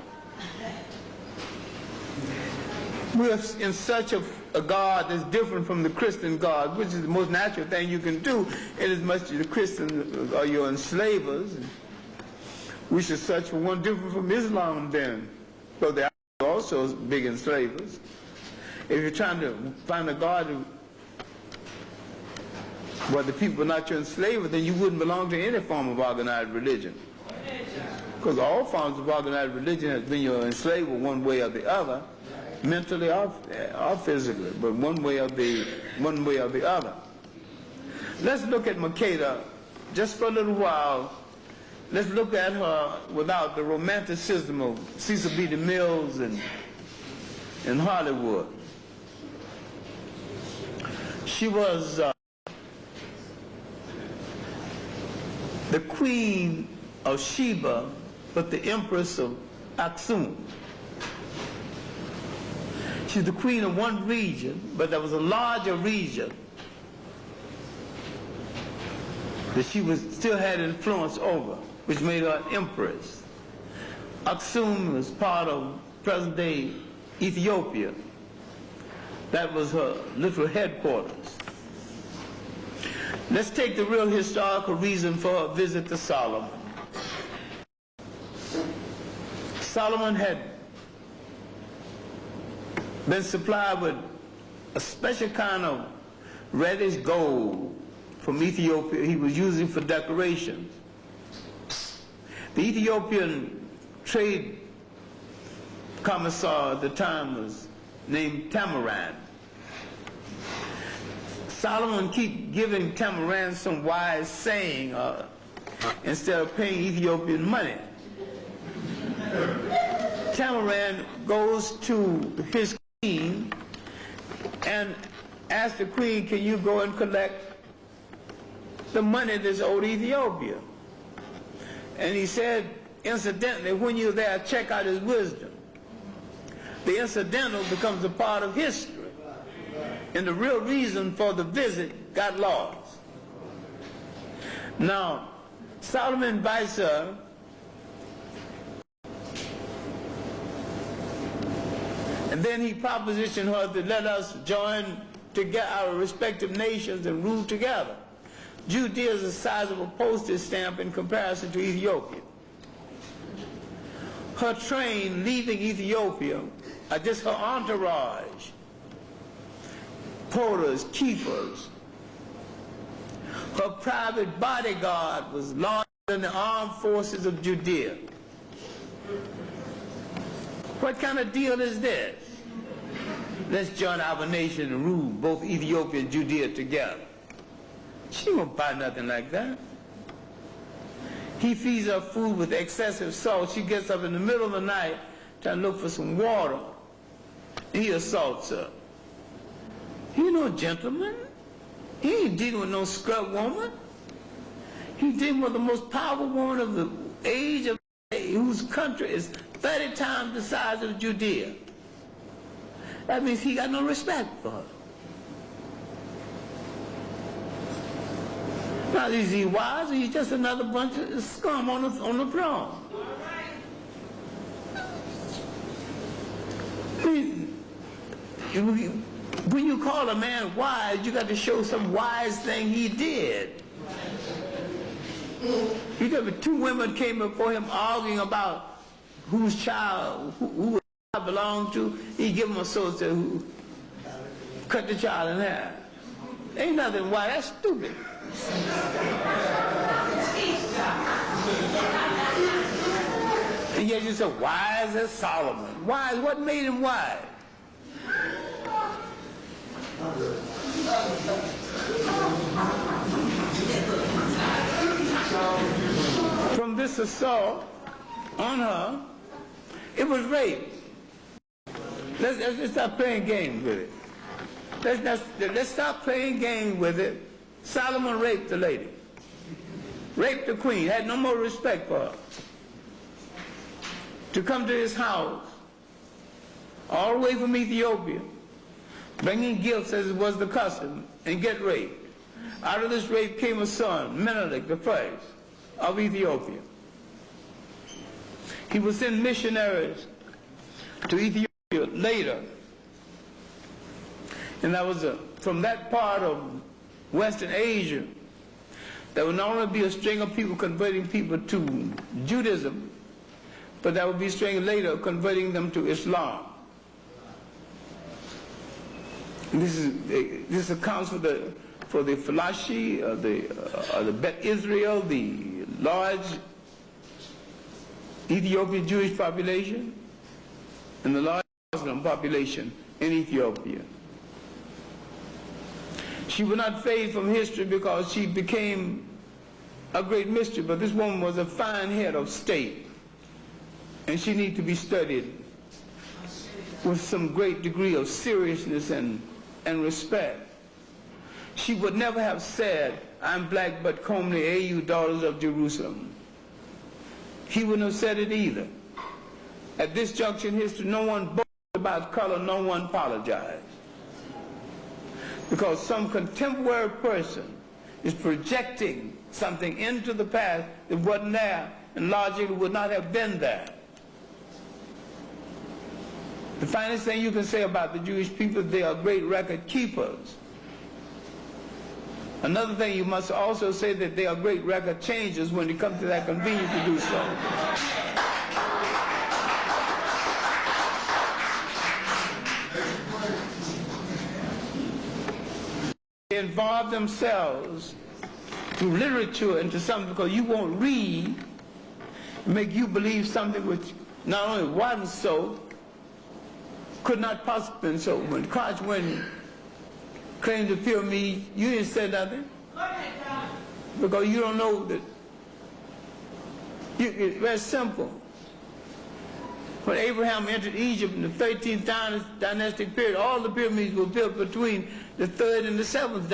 We're in search of a God that's different from the Christian God, which is the most natural thing you can do, inasmuch as the Christians are your enslavers. We should search for one different from Islam then, because they are also big enslavers. If you're trying to find a God where the people are not your enslavers, then you wouldn't belong to any form of organized religion. Because all forms of organized religion has been your enslaver one way or the other, mentally or physically, but one way or the other. Let's look at Makeda just for a little while. Let's look at her without the romanticism of Cecil B. DeMille's and Hollywood. She was the queen of Sheba, but the empress of Aksum. She's the queen of one region, but there was a larger region that she still had influence over, which made her an empress. Aksum was part of present-day Ethiopia. That was her literal headquarters. Let's take the real historical reason for her visit to Solomon. Solomon had been supplied with a special kind of reddish gold from Ethiopia he was using for decorations. The Ethiopian trade commissar at the time was named Tamaran. Solomon kept giving Tamaran some wise saying instead of paying Ethiopian money. Tamaran goes to his queen and asks the queen, can you go and collect the money that's owed Ethiopia? And he said, incidentally, when you're there, check out his wisdom. The incidental becomes a part of history, and the real reason for the visit got lost. Now, Solomon invites her and then he propositioned her to let us join together our respective nations and rule together. Judea is the size of a postage stamp in comparison to Ethiopia. Her train leaving Ethiopia, just her entourage, porters, keepers, her private bodyguard was larger than the armed forces of Judea. What kind of deal is this? Let's join our nation and rule both Ethiopia and Judea together. She won't buy nothing like that. He feeds her food with excessive salt. She gets up in the middle of the night trying to look for some water. He assaults her. He no gentleman. He ain't dealing with no scrub woman. He's dealing with the most powerful woman of the age of whose country is 30 times the size of Judea. That means he got no respect for her. Now, is he wise or he's just another bunch of scum on the throne? I mean, when you call a man wise, you got to show some wise thing he did. He said, two women came before him arguing about whose child, who the child belonged to. He gave them a sword, said, cut the child in half. Ain't nothing why, that's stupid. And yet you say, wise as Solomon. Wise, what made him wise? From this assault on her, it was rape. Let's stop playing games with it. Let's stop playing games with it. Solomon raped the lady. Raped the queen. Had no more respect for her. To come to his house, all the way from Ethiopia, bringing gifts as it was the custom, and get raped. Out of this rape came a son, Menelik the first of Ethiopia. He would send missionaries to Ethiopia later. And that was from that part of Western Asia, there would not only be a string of people converting people to Judaism, but there would be a string later converting them to Islam. And this accounts for the Falashi, the Bet Israel, the large Ethiopian Jewish population, and the large Muslim population in Ethiopia. She would not fade from history because she became a great mystery, but this woman was a fine head of state, and she needed to be studied with some great degree of seriousness and respect. She would never have said, I'm black but comely, you daughters of Jerusalem. He wouldn't have said it either. At this juncture in history, no one boasted about color, no one apologized. Because some contemporary person is projecting something into the past that wasn't there and logically would not have been there. The finest thing you can say about the Jewish people, they are great record keepers. Another thing you must also say that they are great record changers when it comes to that convenience to do so. They involve themselves through literature into something because you won't read, make you believe something which not only wasn't so, could not possibly be so. When Clarke claimed to fear me, you didn't say nothing. Because you don't know that. It's very simple. When Abraham entered Egypt in the 13th dynastic period, all the pyramids were built between the 3rd and the 7th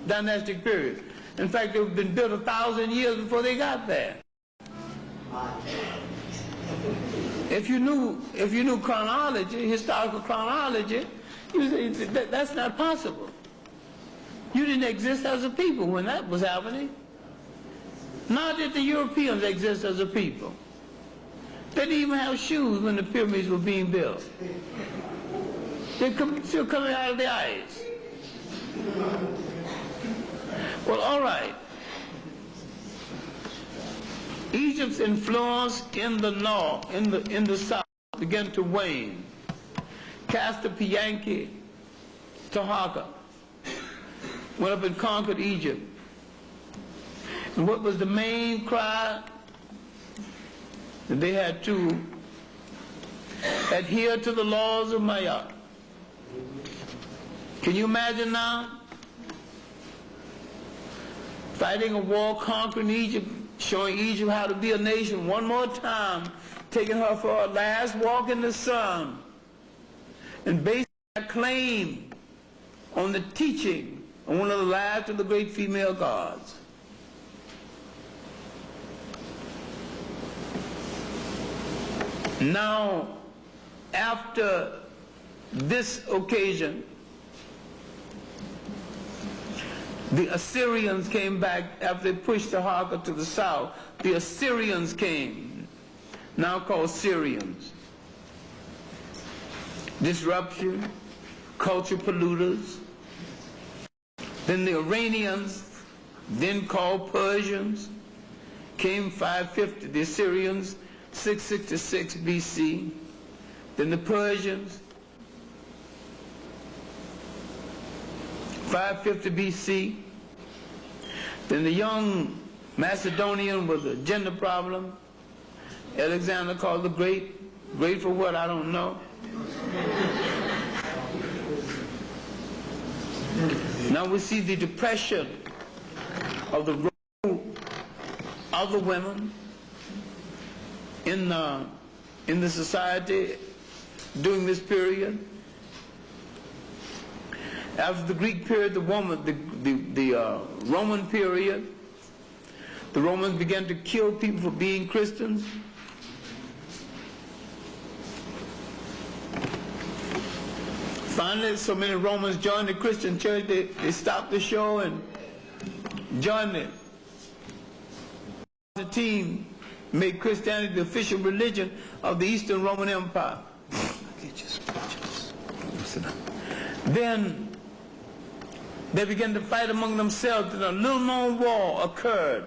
dynastic period. In fact, they've been built 1,000 years before they got there. If you knew chronology, historical chronology, you say that's not possible. You didn't exist as a people when that was happening. Not that the Europeans exist as a people. They didn't even have shoes when the pyramids were being built. They're still coming out of the ice. Well, all right. Egypt's influence in the north, in the south, began to wane. Castor Pianki Taharqa went up and conquered Egypt. And what was the main cry? That they had to adhere to the laws of Maya. Can you imagine now? Fighting a war, conquering Egypt, showing Egypt how to be a nation one more time, taking her for her last walk in the sun, and basing that claim on the teaching of one of the last of the great female gods. Now, after this occasion, the Assyrians came back after they pushed Taharqa to the south. The Assyrians came, now called Syrians. Disruption, culture polluters. Then the Iranians then called Persians, came 550, the Assyrians 666 BC, then the Persians 550 BC, then the young Macedonian with a gender problem, Alexander called the Great. Great for what? I don't know. Now we see the depression of the role of the women in the society during this period. After the Greek period, the Roman period, the Romans began to kill people for being Christians. Finally, so many Romans joined the Christian church, they stopped the show and joined the team, made Christianity the official religion of the Eastern Roman Empire. Then they began to fight among themselves, and a little known war occurred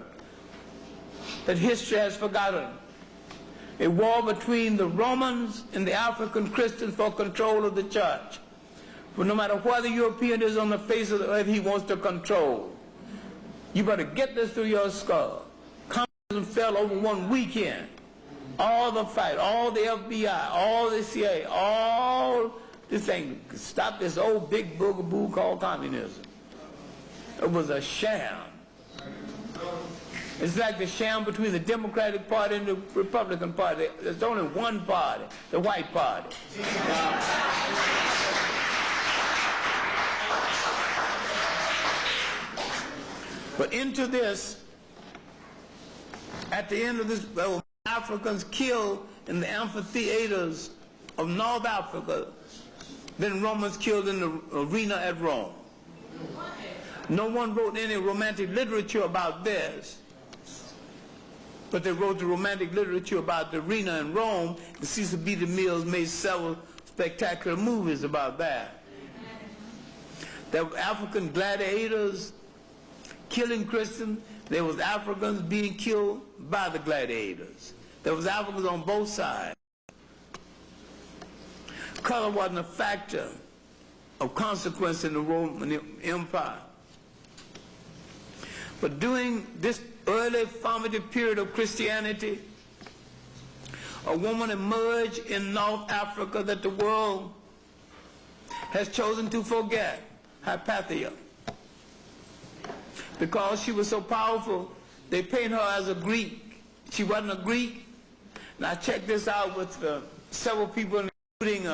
that history has forgotten. A war between the Romans and the African Christians for control of the church. But no matter where the European is on the face of the earth, he wants to control. You better get this through your skull. Communism fell over one weekend. All the fight, all the FBI, all the CIA, all this thing, stop this old big boogaboo called communism. It was a sham. It's like the sham between the Democratic Party and the Republican Party. There's only one party, the white party. But into this, at the end of this, Africans killed in the amphitheaters of North Africa, then Romans killed in the arena at Rome. No one wrote any romantic literature about this, but they wrote the romantic literature about the arena in Rome, and Cecil B. DeMille made several spectacular movies about that. There were African gladiators killing Christians. There was Africans being killed by the gladiators. There was Africans on both sides. Color wasn't a factor of consequence in the Roman Empire. But during this early formative period of Christianity, a woman emerged in North Africa that the world has chosen to forget, Hypatia. Because she was so powerful, they paint her as a Greek. She wasn't a Greek. And I checked this out with several people, including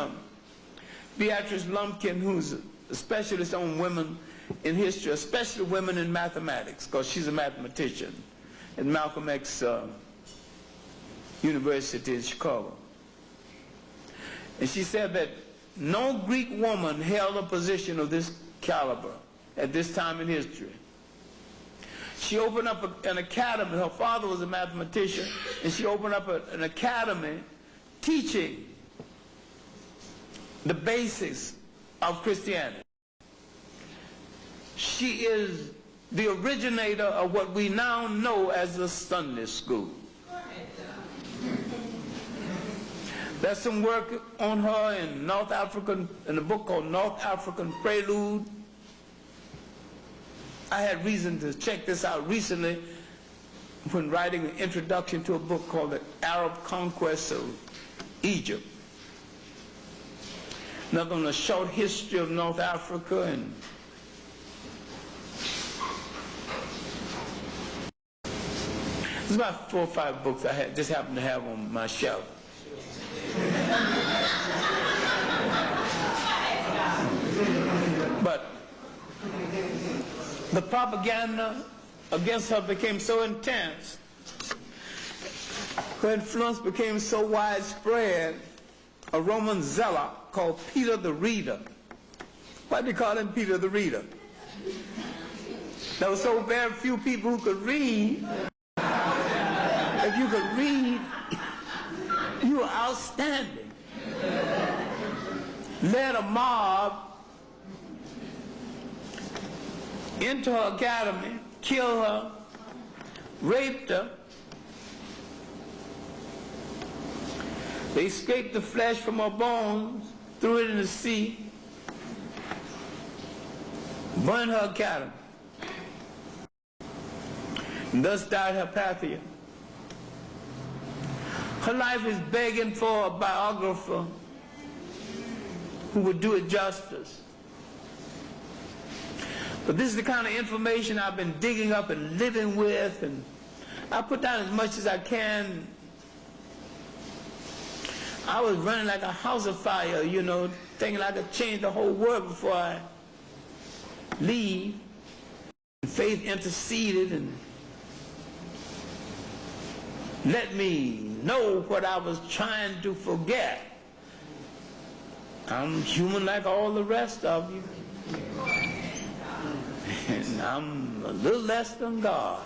Beatrice Lumpkin, who's a specialist on women in history, especially women in mathematics, because she's a mathematician at Malcolm X University in Chicago. And she said that no Greek woman held a position of this caliber at this time in history. She opened up an academy. Her father was a mathematician, and she opened up an academy teaching the basics of Christianity. She is the originator of what we now know as the Sunday school. There's some work on her in North African, in a book called North African Prelude. I had reason to check this out recently when writing an introduction to a book called The Arab Conquest of Egypt. Another on a short history of North Africa, and there's about 4 or 5 books I just happen to have on my shelf. But the propaganda against her became so intense, her influence became so widespread, a Roman zealot called Peter the Reader. Why did they call him Peter the Reader? There were so very few people who could read. If you could read, you were outstanding. Led a mob into her academy killed her, raped her. They scraped the flesh from her bones, threw it in the sea, burned her cattle, and thus died Hypatia. Her life is begging for a biographer who would do it justice. But this is the kind of information I've been digging up and living with, and I put down as much as I can. I was running like a house of fire, you know, thinking I could change the whole world before I leave. Faith interceded and let me know what I was trying to forget. I'm human like all the rest of you. And I'm a little less than God.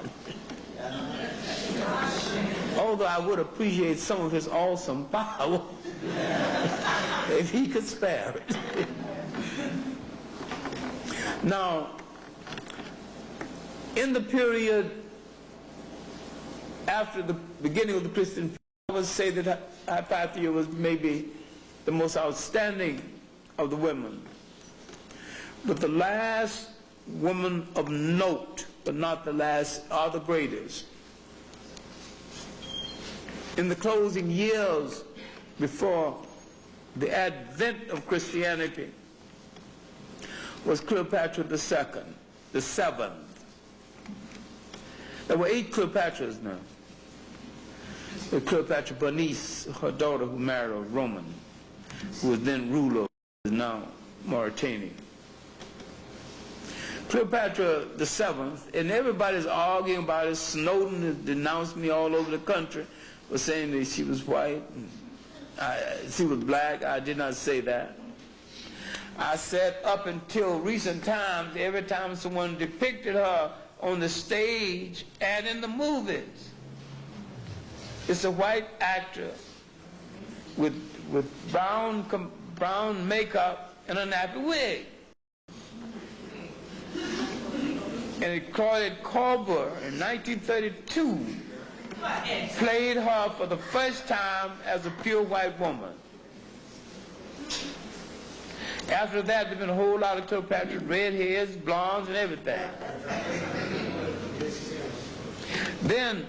Although I would appreciate some of his awesome power if he could spare it. Now, in the period after the beginning of the Christian faith, I would say that Hypatia was maybe the most outstanding of the women. But the last woman of note, but not the last, are the greatest. In the closing years before the advent of Christianity was Cleopatra II, the seventh. There were 8 Cleopatras now. Cleopatra Bernice, her daughter, who married a Roman, who was then ruler, is now Mauritania. Cleopatra the seventh, and everybody's arguing about it. Snowden has denounced me all over the country for saying that she was white, and she was black. I did not say that. I said up until recent times, every time someone depicted her on the stage and in the movies, it's a white actor with brown makeup and a nappy wig. And Claude Colbert in 1932 played her for the first time as a pure white woman. After that, there's been a whole lot of Cleopatra, redheads, blondes, and everything. Then,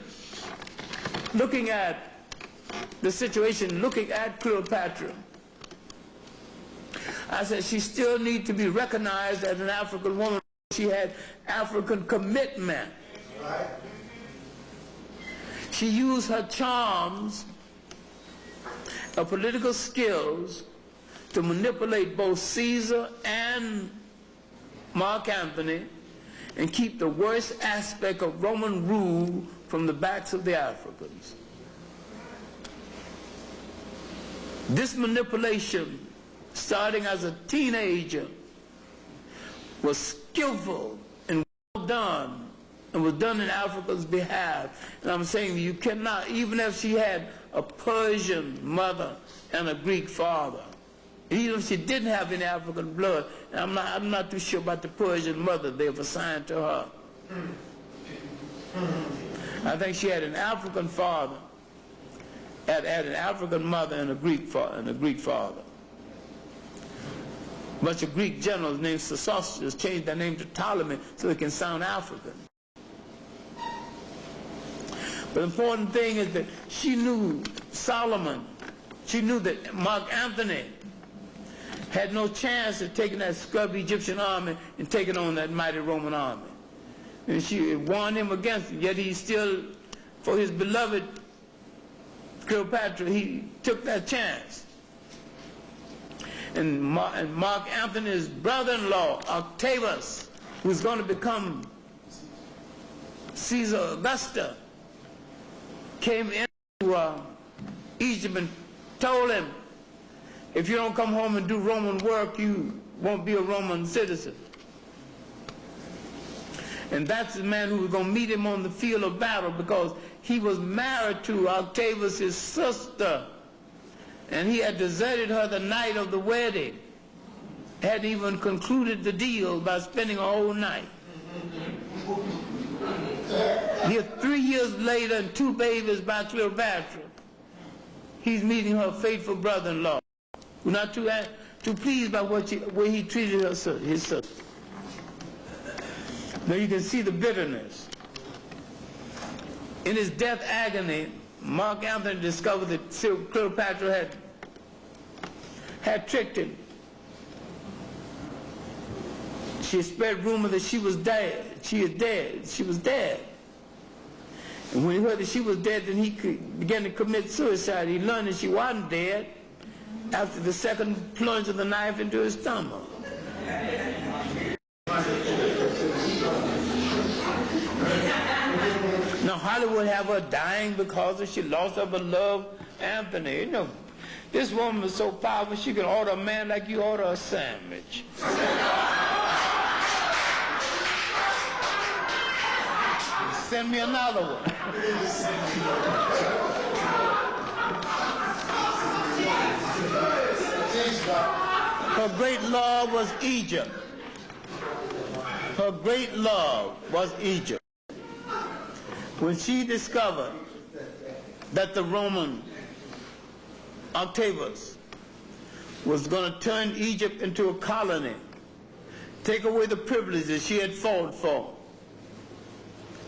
looking at the situation, looking at Cleopatra, I said she still needs to be recognized as an African woman. She had African commitment. She used her charms, her political skills, to manipulate both Caesar and Mark Antony and keep the worst aspect of Roman rule from the backs of the Africans. This manipulation, starting as a teenager, was skillful and well done, and was done in Africa's behalf. And I'm saying you cannot, even if she had a Persian mother and a Greek father, even if she didn't have any African blood, and I'm not too sure about the Persian mother they've assigned to her. I think she had an African father, had an African mother and a Greek father. A bunch of Greek generals named Sesostris changed their name to Ptolemy so it can sound African. But the important thing is that she knew Solomon. She knew that Mark Antony had no chance of taking that scrubby Egyptian army and taking on that mighty Roman army. And she warned him against it, yet he still, for his beloved Cleopatra, he took that chance. And Mark Antony's brother-in-law, Octavius, who's going to become Caesar Augusta, came into Egypt and told him, if you don't come home and do Roman work, you won't be a Roman citizen. And that's the man who was going to meet him on the field of battle, because he was married to Octavius' sister, and he had deserted her the night of the wedding. Hadn't even concluded the deal by spending a whole night. Here 3 years later and 2 babies by Cleopatra, he's meeting her faithful brother-in-law, who's not too pleased by way he treated his sister. Now you can see the bitterness. In his death agony, Mark Antony discovered that Cleopatra had tricked him. She spread rumor that she was dead. She is dead. She was dead. And when he heard that she was dead, then he began to commit suicide. He learned that she wasn't dead after the second plunge of the knife into his stomach. Now Hollywood have her dying because she lost her beloved Anthony. You know, this woman was so powerful she could order a man like you order a sandwich. Send me another one. Her great love was Egypt. Her great love was Egypt. When she discovered that the Roman Octavius was going to turn Egypt into a colony, take away the privileges she had fought for,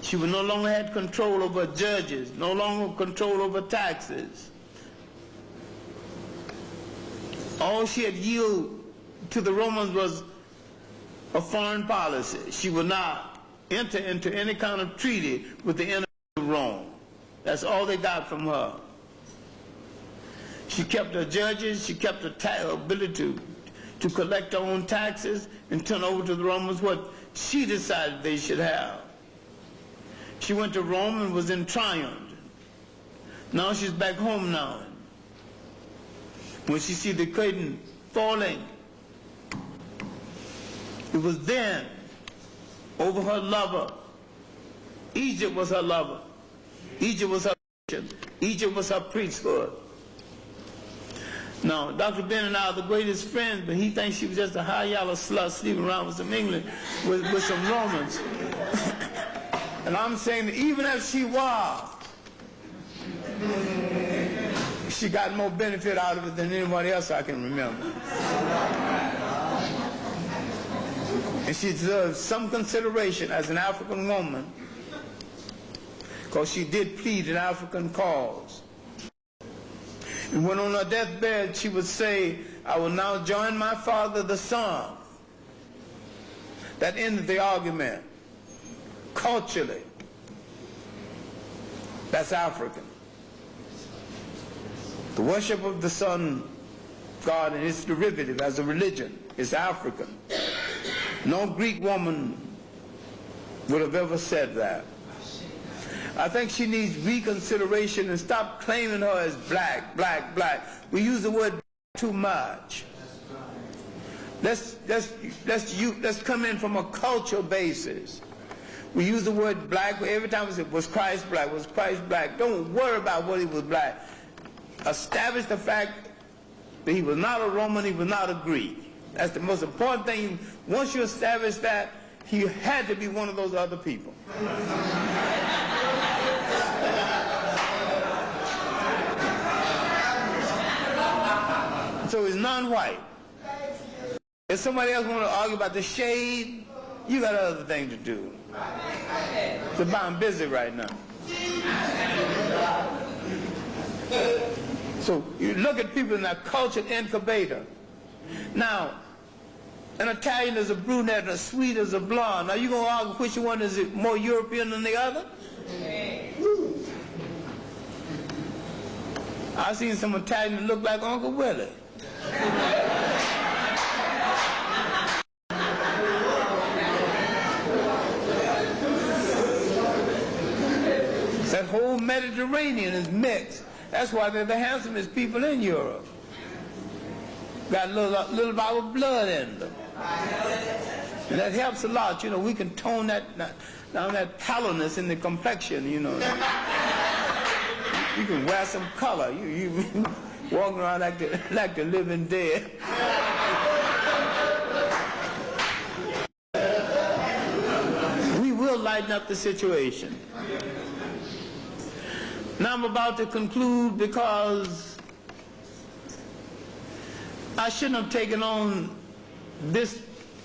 she would no longer have control over judges, no longer control over taxes. All she had yielded to the Romans was a foreign policy. She would not enter into any kind of treaty with the enemy of Rome. That's all they got from her. She kept her judges, she kept her ability to collect her own taxes and turn over to the Romans what she decided they should have. She went to Rome and was in triumph. Now she's back home now. When she see the curtain falling, it was then over her lover. Egypt was her lover. Egypt was her nation. Egypt was her priesthood. Now, Dr. Ben and I are the greatest friends, but he thinks she was just a high yellow slut sleeping around with some England, with some Romans. And I'm saying that even if she was, she got more benefit out of it than anybody else I can remember. And she deserves some consideration as an African woman, because she did plead an African cause. And when on her deathbed she would say, I will now join my father the sun. That ended the argument. Culturally, that's African. The worship of the sun god and its derivative as a religion is African. No Greek woman would have ever said that. I think she needs reconsideration and stop claiming her as black, black, black. We use the word too much. Let's come in from a cultural basis. We use the word black every time we say, was Christ black? Was Christ black? Don't worry about what he was black. Establish the fact that he was not a Roman, he was not a Greek. That's the most important thing. Once you establish that, he had to be one of those other people. So he's non-white. If somebody else want to argue about the shade, you got other things to do. So I'm busy right now. So you look at people in that cultured incubator. Now, an Italian is a brunette and a Swede is a blonde. Now you gonna argue which one is more European than the other? I've seen some Italians that look like Uncle Willie. That whole Mediterranean is mixed. That's why they're the handsomest people in Europe. Got a little bit of blood in them. And that helps a lot. You know, we can tone that down, that paleness in the complexion, you know. You can wear some color. You walking around like the living dead. We will lighten up the situation. Now I'm about to conclude because I shouldn't have taken on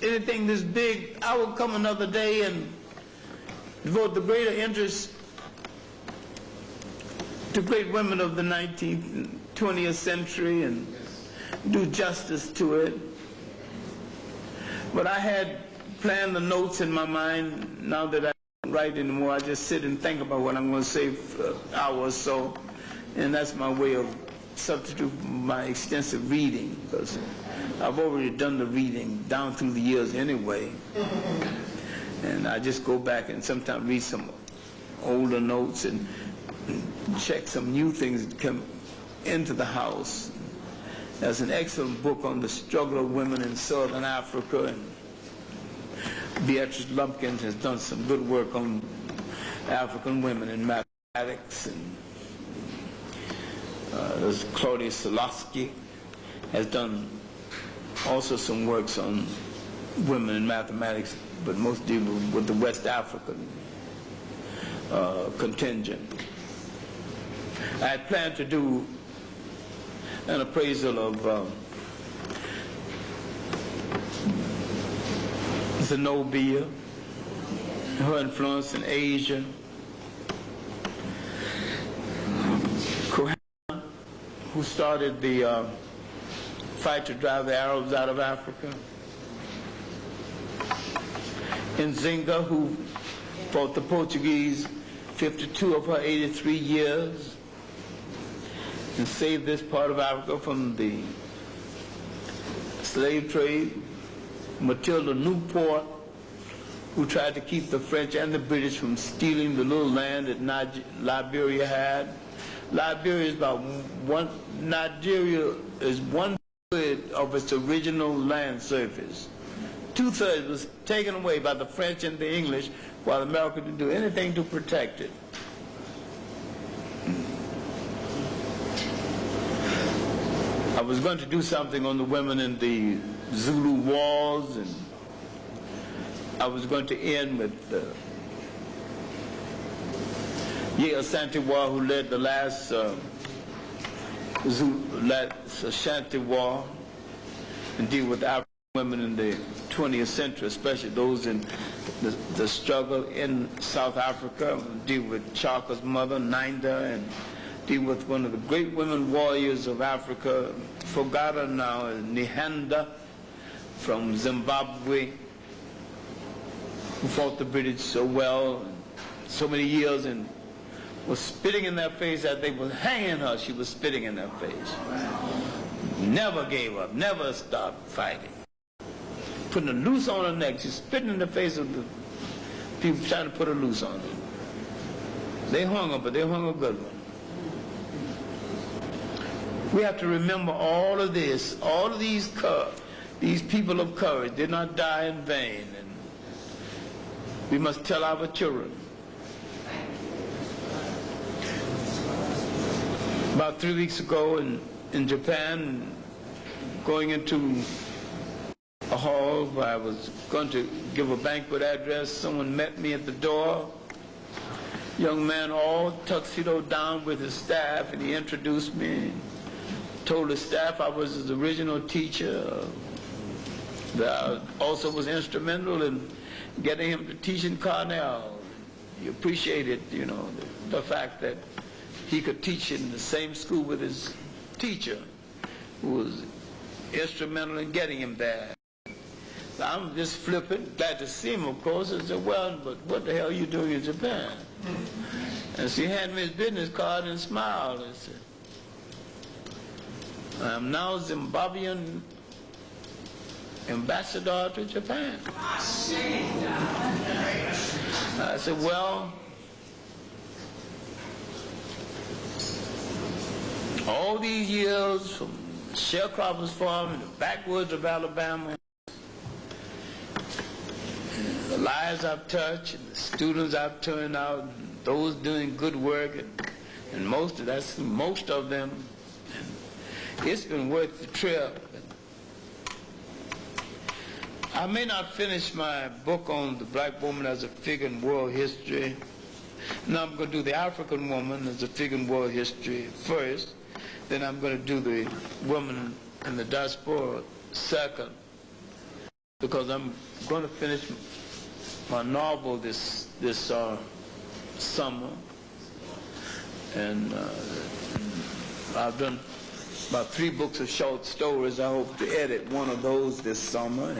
anything this big. I will come another day and devote the greater interest to great women of the 19th and 20th century and do justice to it. But I had planned the notes in my mind. Now that I don't write anymore, I just sit and think about what I'm going to say for an hour or so, and that's my way of substituting my extensive reading, because I've already done the reading down through the years anyway. And I just go back and sometimes read some older notes and check some new things that come into the house. There's an excellent book on the struggle of women in Southern Africa, and Beatrice Lumpkins has done some good work on African women in mathematics, and there's Claudia Solosky has done also some works on women in mathematics, but mostly with the West African contingent. I had planned to do an appraisal of Zenobia, her influence in Asia, Kohana, who started the fight to drive the Arabs out of Africa, Nzinga, who fought the Portuguese 52 of her 83 years and saved this part of Africa from the slave trade, Matilda Newport, who tried to keep the French and the British from stealing the little land that Liberia had. Nigeria is 1/3 of its original land surface. 2/3 was taken away by the French and the English, while America didn't do anything to protect it. I was going to do something on the women in the Zulu Wars, and I was going to end with Yale Asante-War, who led the last Ashanti War, and deal with African women in the 20th century, especially those in the struggle in South Africa, deal with Chaka's mother, Ninda, and deal with one of the great women warriors of Africa, forgotten now, Nihanda from Zimbabwe, who fought the British so well, so many years, and was spitting in their face as they were hanging her. She was spitting in their face. Never gave up, never stopped fighting. Putting a noose on her neck, she's spitting in the face of the people trying to put a noose on her. They hung her, but they hung a good one. We have to remember all of this. All of these people of courage did not die in vain. And we must tell our children. About 3 weeks ago in Japan, going into a hall where I was going to give a banquet address, someone met me at the door. Young man, all tuxedo down with his staff, and he introduced me. Told the staff I was his original teacher, that I also was instrumental in getting him to teach in Cornell. He appreciated, the fact that he could teach in the same school with his teacher, who was instrumental in getting him there. So I'm just flippant, glad to see him, of course. I said, well, but what the hell are you doing in Japan? And she handed me his business card and smiled and said, I'm now Zimbabwean ambassador to Japan. I said, well, all these years from sharecroppers farm in the backwoods of Alabama, the lives I've touched, and the students I've turned out, and those doing good work, and most of them. It's been worth the trip. I may not finish my book on the black woman as a figure in world history. Now I'm going to do the African woman as a figure in world history first. Then I'm going to do the woman in the diaspora second. Because I'm going to finish my novel this summer. And I've done about 3 books of short stories. I hope to edit one of those this summer.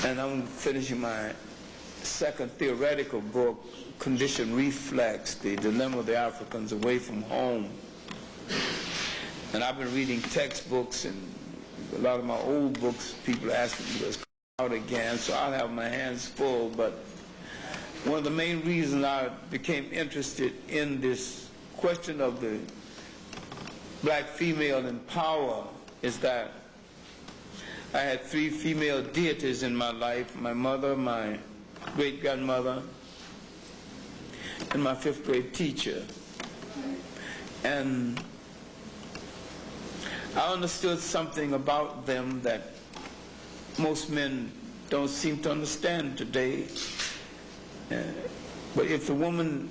And I'm finishing my second theoretical book, Conditioned Reflex, The Dilemma of the Africans Away from Home. And I've been reading textbooks, and a lot of my old books, people ask me to come out again, so I'll have my hands full. But one of the main reasons I became interested in this question of the black female in power is that I had 3 female deities in my life: my mother, my great-grandmother, and my 5th grade teacher. And I understood something about them that most men don't seem to understand today. But if the woman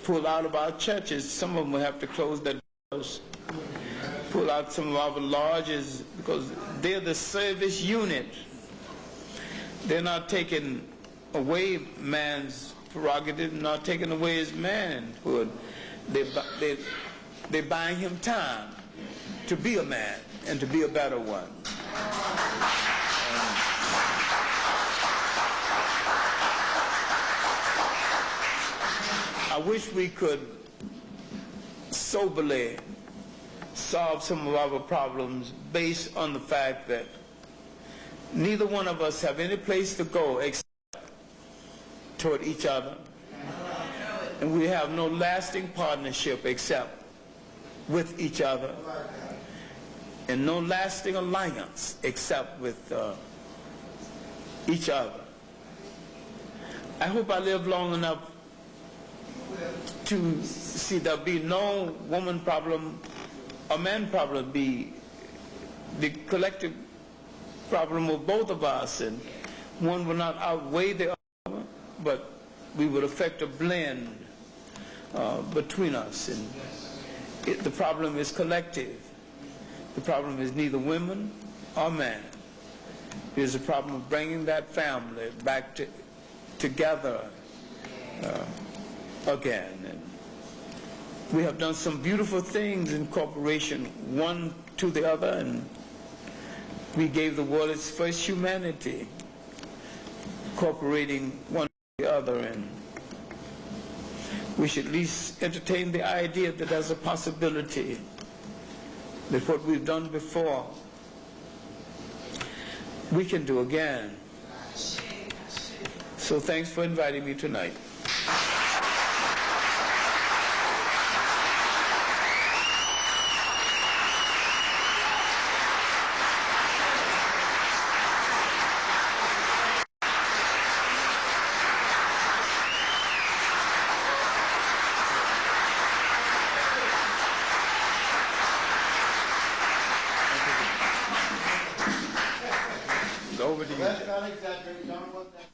pull out of our churches, some of them will have to close their doors, pull out some of our lodges, because they're the service unit. They're not taking away man's prerogative, not taking away his manhood. They're buying him time to be a man and to be a better one. I wish we could soberly solve some of our problems based on the fact that neither one of us have any place to go except toward each other. And we have no lasting partnership except with each other. And no lasting alliance except with each other. I hope I live long enough to see there be no woman problem or man problem, be the collective problem of both of us, and one will not outweigh the other, but we would affect a blend between us. And the problem is collective. The problem is neither women or man. It is a problem of bringing that family back together again. And we have done some beautiful things in cooperation, one to the other, and we gave the world its first humanity, cooperating one to the other. And we should at least entertain the idea that there's a possibility that what we've done before we can do again. So thanks for inviting me tonight. Over to you. That's not exaggerating.